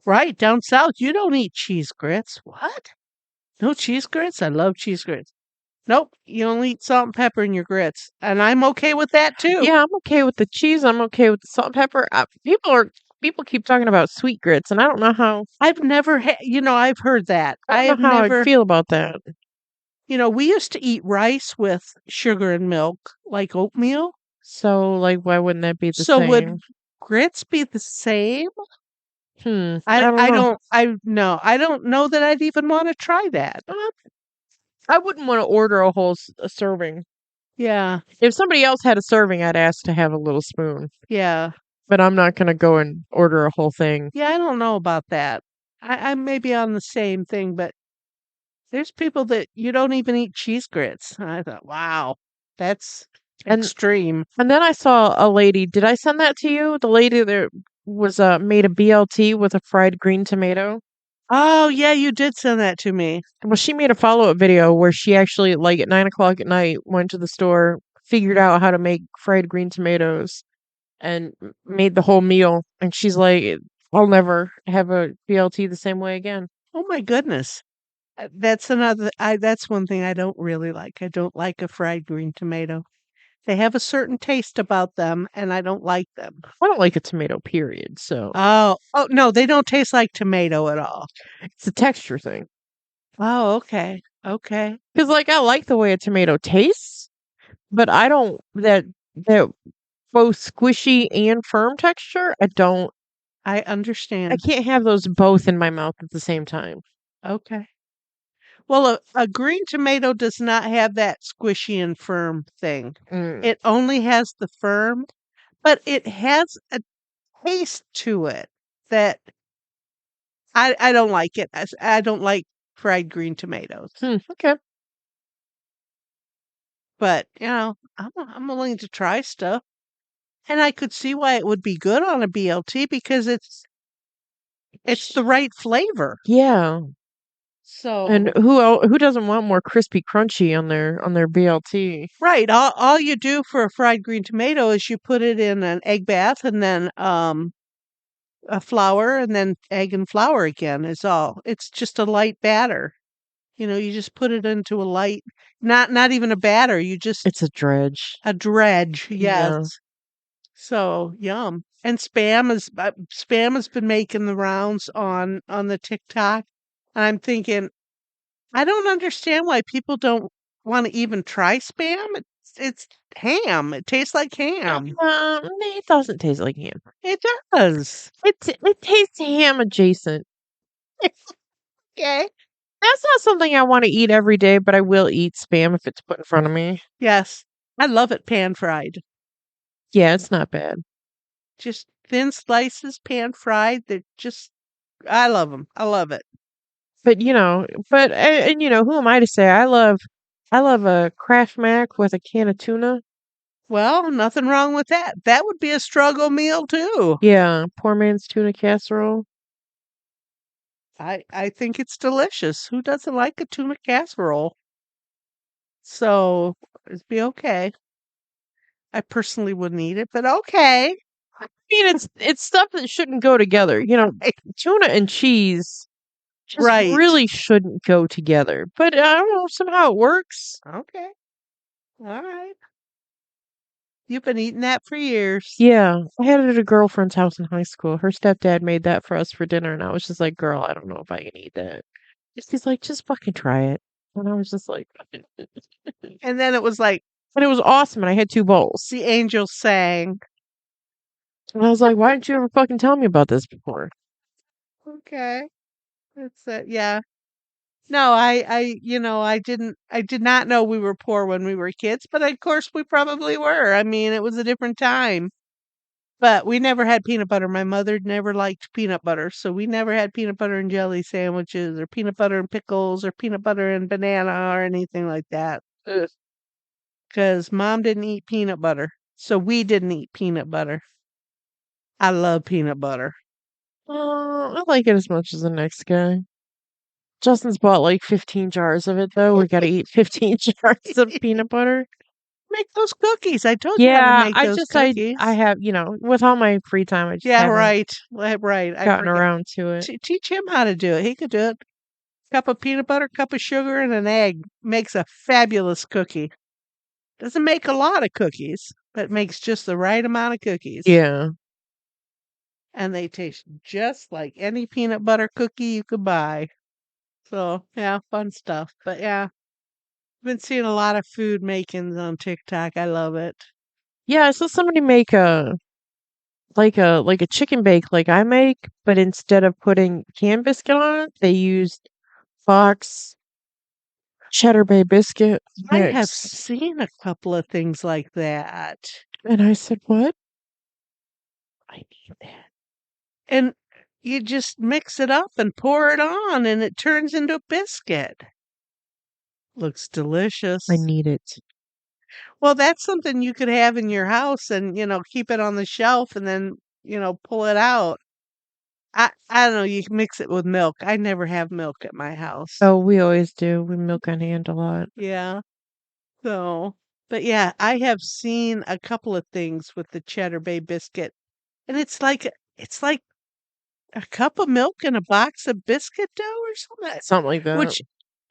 [SPEAKER 2] Right, down south, you don't eat cheese grits. What? No cheese grits? I love cheese grits. Nope, you only eat salt and pepper in your grits, and I'm okay with that too.
[SPEAKER 1] Yeah, I'm okay with the cheese. I'm okay with the salt and pepper. People keep talking about sweet grits, and I don't know how
[SPEAKER 2] I've never had, I've heard that.
[SPEAKER 1] I don't know how I feel about that.
[SPEAKER 2] We used to eat rice with sugar and milk, like oatmeal.
[SPEAKER 1] So, like, why wouldn't that be the
[SPEAKER 2] So would
[SPEAKER 1] same?
[SPEAKER 2] grits be the same?
[SPEAKER 1] I don't know.
[SPEAKER 2] I don't know that I'd even want to try that.
[SPEAKER 1] I wouldn't want to order a serving.
[SPEAKER 2] Yeah,
[SPEAKER 1] If somebody else had a serving, I'd ask to have a little spoon.
[SPEAKER 2] yeah.
[SPEAKER 1] But I'm not gonna go and order a whole thing.
[SPEAKER 2] Yeah, I don't know about that. I may be on the same thing, but there's people that you don't even eat cheese grits. And I thought, wow, that's
[SPEAKER 1] And
[SPEAKER 2] extreme.
[SPEAKER 1] and then I saw a lady. Did I send that to you? The lady that was made a BLT with a fried green tomato.
[SPEAKER 2] Oh, yeah, you did send that to me.
[SPEAKER 1] Well, she made a follow-up video where she actually, like, at 9 o'clock at night, went to the store, figured out how to make fried green tomatoes, and made the whole meal. And she's like, I'll never have a BLT the same way again.
[SPEAKER 2] Oh my goodness. That's one thing I don't really like. I don't like a fried green tomato. They have a certain taste about them, and I don't like them.
[SPEAKER 1] I don't like a tomato, period. So
[SPEAKER 2] Oh, no, they don't taste like tomato at all.
[SPEAKER 1] it's a texture thing.
[SPEAKER 2] Oh, okay. Okay.
[SPEAKER 1] Because, like, I like the way a tomato tastes, but I don't that both squishy and firm texture.
[SPEAKER 2] I
[SPEAKER 1] I
[SPEAKER 2] understand.
[SPEAKER 1] can't have those both in my mouth at the same time.
[SPEAKER 2] Okay. Well, a green tomato does not have that squishy and firm thing.
[SPEAKER 1] Mm.
[SPEAKER 2] It only has the firm, but it has a taste to it that I don't like it. I don't like fried green tomatoes.
[SPEAKER 1] Okay.
[SPEAKER 2] But, I'm willing to try stuff. And I could see why it would be good on a BLT because It's the right flavor.
[SPEAKER 1] Yeah.
[SPEAKER 2] So
[SPEAKER 1] And who doesn't want more crispy crunchy on their BLT?
[SPEAKER 2] right, all you do for a fried green tomato is you put it in an egg bath and then a flour and then egg and flour again is all. It's just a light batter. You just put it into a light, not even a batter. You just
[SPEAKER 1] It's a dredge.
[SPEAKER 2] a dredge. Yes.
[SPEAKER 1] Yeah.
[SPEAKER 2] So yum. And spam has been making the rounds on the TikTok. And I'm thinking, I don't understand why people don't want to even try spam. It's ham. It tastes like ham.
[SPEAKER 1] It doesn't taste like ham.
[SPEAKER 2] It does.
[SPEAKER 1] It tastes ham adjacent.
[SPEAKER 2] Okay.
[SPEAKER 1] That's not something I want to eat every day, but I will eat spam if it's put in front of me.
[SPEAKER 2] Yes. I love it pan fried.
[SPEAKER 1] Yeah, it's not bad.
[SPEAKER 2] Just thin slices, pan fried. I love them. I love it.
[SPEAKER 1] But who am I to say? I love a Kraft Mac with a can of tuna.
[SPEAKER 2] Well, nothing wrong with that. That would be a struggle meal too.
[SPEAKER 1] Yeah, poor man's tuna casserole.
[SPEAKER 2] I think it's delicious. Who doesn't like a tuna casserole? So it'd be okay. I personally wouldn't eat it, but okay.
[SPEAKER 1] I mean, it's stuff that shouldn't go together. Tuna and cheese just
[SPEAKER 2] Right.
[SPEAKER 1] really shouldn't go together. But I don't know, somehow it works.
[SPEAKER 2] Okay. All right. You've been eating that for years.
[SPEAKER 1] Yeah, I had it at a girlfriend's house in high school. Her stepdad made that for us for dinner, and I was just like, "Girl, I don't know if I can eat that." She's like, "Just fucking try it," and I was just like,
[SPEAKER 2] And then it was like
[SPEAKER 1] and it was awesome, and I had 2 bowls,
[SPEAKER 2] the angels sang.
[SPEAKER 1] and I was like, "Why didn't you ever fucking tell me about this before?"
[SPEAKER 2] Okay. That's it. Yeah. No, I did not know we were poor when we were kids, but of course we probably were. I mean, it was a different time. But we never had peanut butter. My mother never liked peanut butter, so we never had peanut butter and jelly sandwiches or peanut butter and pickles or peanut butter and banana or anything like that. Because mom didn't eat peanut butter, so we didn't eat peanut butter. I love peanut butter.
[SPEAKER 1] I like it as much as the next guy. Justin's bought like 15 jars of it, though. We gotta eat 15 jars of peanut butter.
[SPEAKER 2] Make those cookies. I told you how to
[SPEAKER 1] Yeah,
[SPEAKER 2] make those cookies.
[SPEAKER 1] I have, with all my free time, I just
[SPEAKER 2] Yeah,
[SPEAKER 1] haven't
[SPEAKER 2] right. Right. I
[SPEAKER 1] gotten
[SPEAKER 2] forget.
[SPEAKER 1] around to it.
[SPEAKER 2] Teach him how to do it. He could do it. Cup of peanut butter, cup of sugar, and an egg makes a fabulous cookie. Doesn't make a lot of cookies, but makes just the right amount of cookies.
[SPEAKER 1] Yeah.
[SPEAKER 2] And they taste just like any peanut butter cookie you could buy. So, yeah, fun stuff. But yeah, I've been seeing a lot of food makings on TikTok. I love it.
[SPEAKER 1] Yeah, I saw somebody make a chicken bake like I make, but instead of putting canned biscuit on it, they used Fox Cheddar Bay biscuit
[SPEAKER 2] I have
[SPEAKER 1] mix.
[SPEAKER 2] seen a couple of things like that.
[SPEAKER 1] And I said, "What? I need that."
[SPEAKER 2] And you just mix it up and pour it on, and it turns into a biscuit. Looks delicious.
[SPEAKER 1] I need it.
[SPEAKER 2] Well, that's something you could have in your house and, keep it on the shelf and then, pull it out. I don't know, you can mix it with milk. I never have milk at my house.
[SPEAKER 1] Oh, we always do. We milk on hand a lot.
[SPEAKER 2] Yeah. So, but yeah, I have seen a couple of things with the Cheddar Bay biscuit. And it's like a cup of milk and a box of biscuit dough or something,
[SPEAKER 1] Something like that.
[SPEAKER 2] which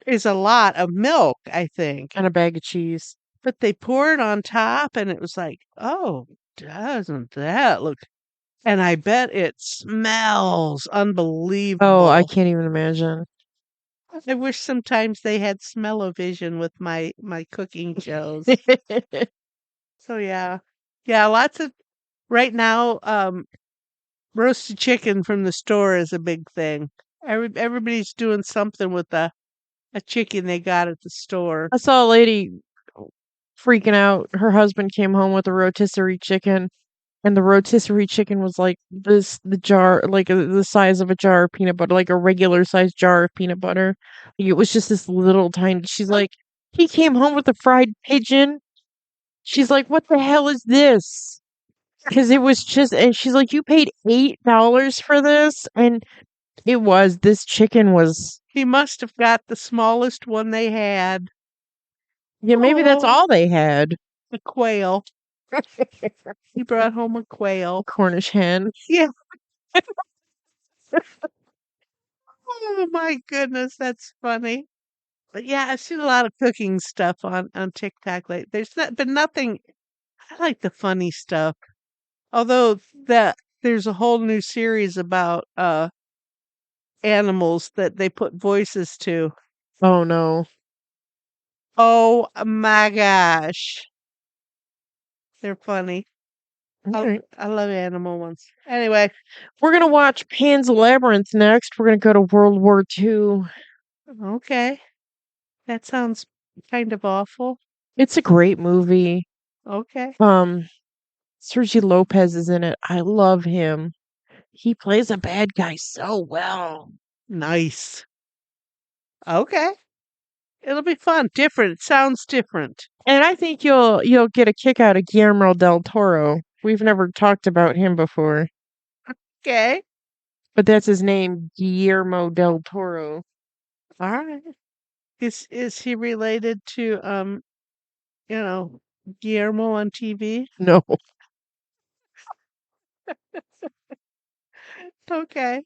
[SPEAKER 2] is a lot of milk, I think.
[SPEAKER 1] And a bag of cheese.
[SPEAKER 2] But they pour it on top and it was like, "Oh, doesn't that look," and I bet it smells
[SPEAKER 1] Oh, I
[SPEAKER 2] unbelievable.
[SPEAKER 1] can't even imagine.
[SPEAKER 2] I wish sometimes they had smell-o-vision with my cooking shows. So, yeah. Yeah, lots of right now, roasted chicken from the store is a big thing. Everybody's doing something with a chicken they got at the store.
[SPEAKER 1] I saw a lady freaking out. Her husband came home with a rotisserie chicken, and the rotisserie chicken was like the jar, like the size of a jar of peanut butter, like a regular sized jar of peanut butter. Like, it was just this little tiny. She's like, he came home with a fried pigeon. She's like, what the hell is this? Because it was just, and she's like, you paid $8 for this, and It was. This chicken was.
[SPEAKER 2] He must have got the smallest one they had.
[SPEAKER 1] Yeah, maybe that's
[SPEAKER 2] Oh,
[SPEAKER 1] all they had.
[SPEAKER 2] a quail. He brought home a quail.
[SPEAKER 1] Cornish hen.
[SPEAKER 2] Yeah. Oh my goodness, that's funny. But yeah, I've seen a lot of cooking stuff on TikTok lately. There's not been nothing. I like the funny stuff. Although there's a whole new series about animals that they put voices to.
[SPEAKER 1] Oh no.
[SPEAKER 2] Oh my gosh. They're funny.
[SPEAKER 1] All right.
[SPEAKER 2] I love animal ones. Anyway,
[SPEAKER 1] We're gonna watch Pan's Labyrinth next. We're gonna go to World War II.
[SPEAKER 2] okay. That sounds kind of awful.
[SPEAKER 1] It's a great movie.
[SPEAKER 2] Okay.
[SPEAKER 1] Sergi Lopez is in it. I love him. He plays a bad guy so well.
[SPEAKER 2] Nice. Okay. It'll be fun. Different. It sounds different.
[SPEAKER 1] And I think you'll get a kick out of Guillermo del Toro. We've never talked about him before,
[SPEAKER 2] Okay.
[SPEAKER 1] but that's his name, Guillermo del Toro.
[SPEAKER 2] All right. Is he related to you know, Guillermo on TV?
[SPEAKER 1] No.
[SPEAKER 2] Okay.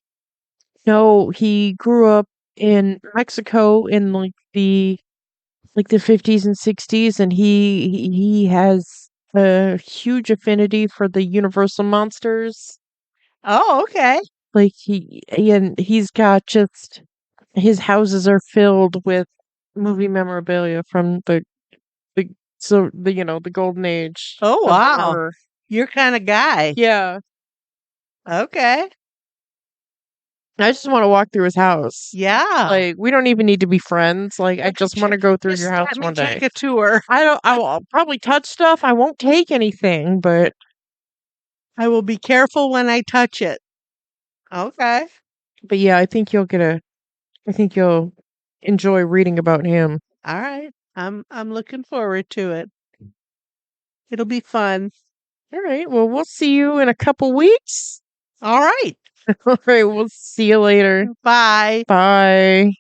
[SPEAKER 1] No, he grew up in Mexico in like the 50s and 60s, and he has a huge affinity for the Universal monsters.
[SPEAKER 2] Oh, okay.
[SPEAKER 1] Like and he's got just his houses are filled with movie memorabilia from the the golden age
[SPEAKER 2] Oh,
[SPEAKER 1] of
[SPEAKER 2] wow.
[SPEAKER 1] horror.
[SPEAKER 2] Your kind of guy.
[SPEAKER 1] Yeah.
[SPEAKER 2] Okay.
[SPEAKER 1] I just want to walk through his house.
[SPEAKER 2] Yeah.
[SPEAKER 1] Like, we don't even need to be friends. Like, I just want to go through your
[SPEAKER 2] Just
[SPEAKER 1] house
[SPEAKER 2] let me
[SPEAKER 1] one day.
[SPEAKER 2] take a tour.
[SPEAKER 1] I'll probably touch stuff. I won't take anything, but
[SPEAKER 2] I will be careful when I touch it. Okay.
[SPEAKER 1] yeah, I think you'll enjoy reading about him.
[SPEAKER 2] All right. I'm looking forward to it. It'll be fun.
[SPEAKER 1] All right. Well, we'll see you in a couple weeks.
[SPEAKER 2] All right.
[SPEAKER 1] All right. We'll see you later.
[SPEAKER 2] Bye.
[SPEAKER 1] Bye.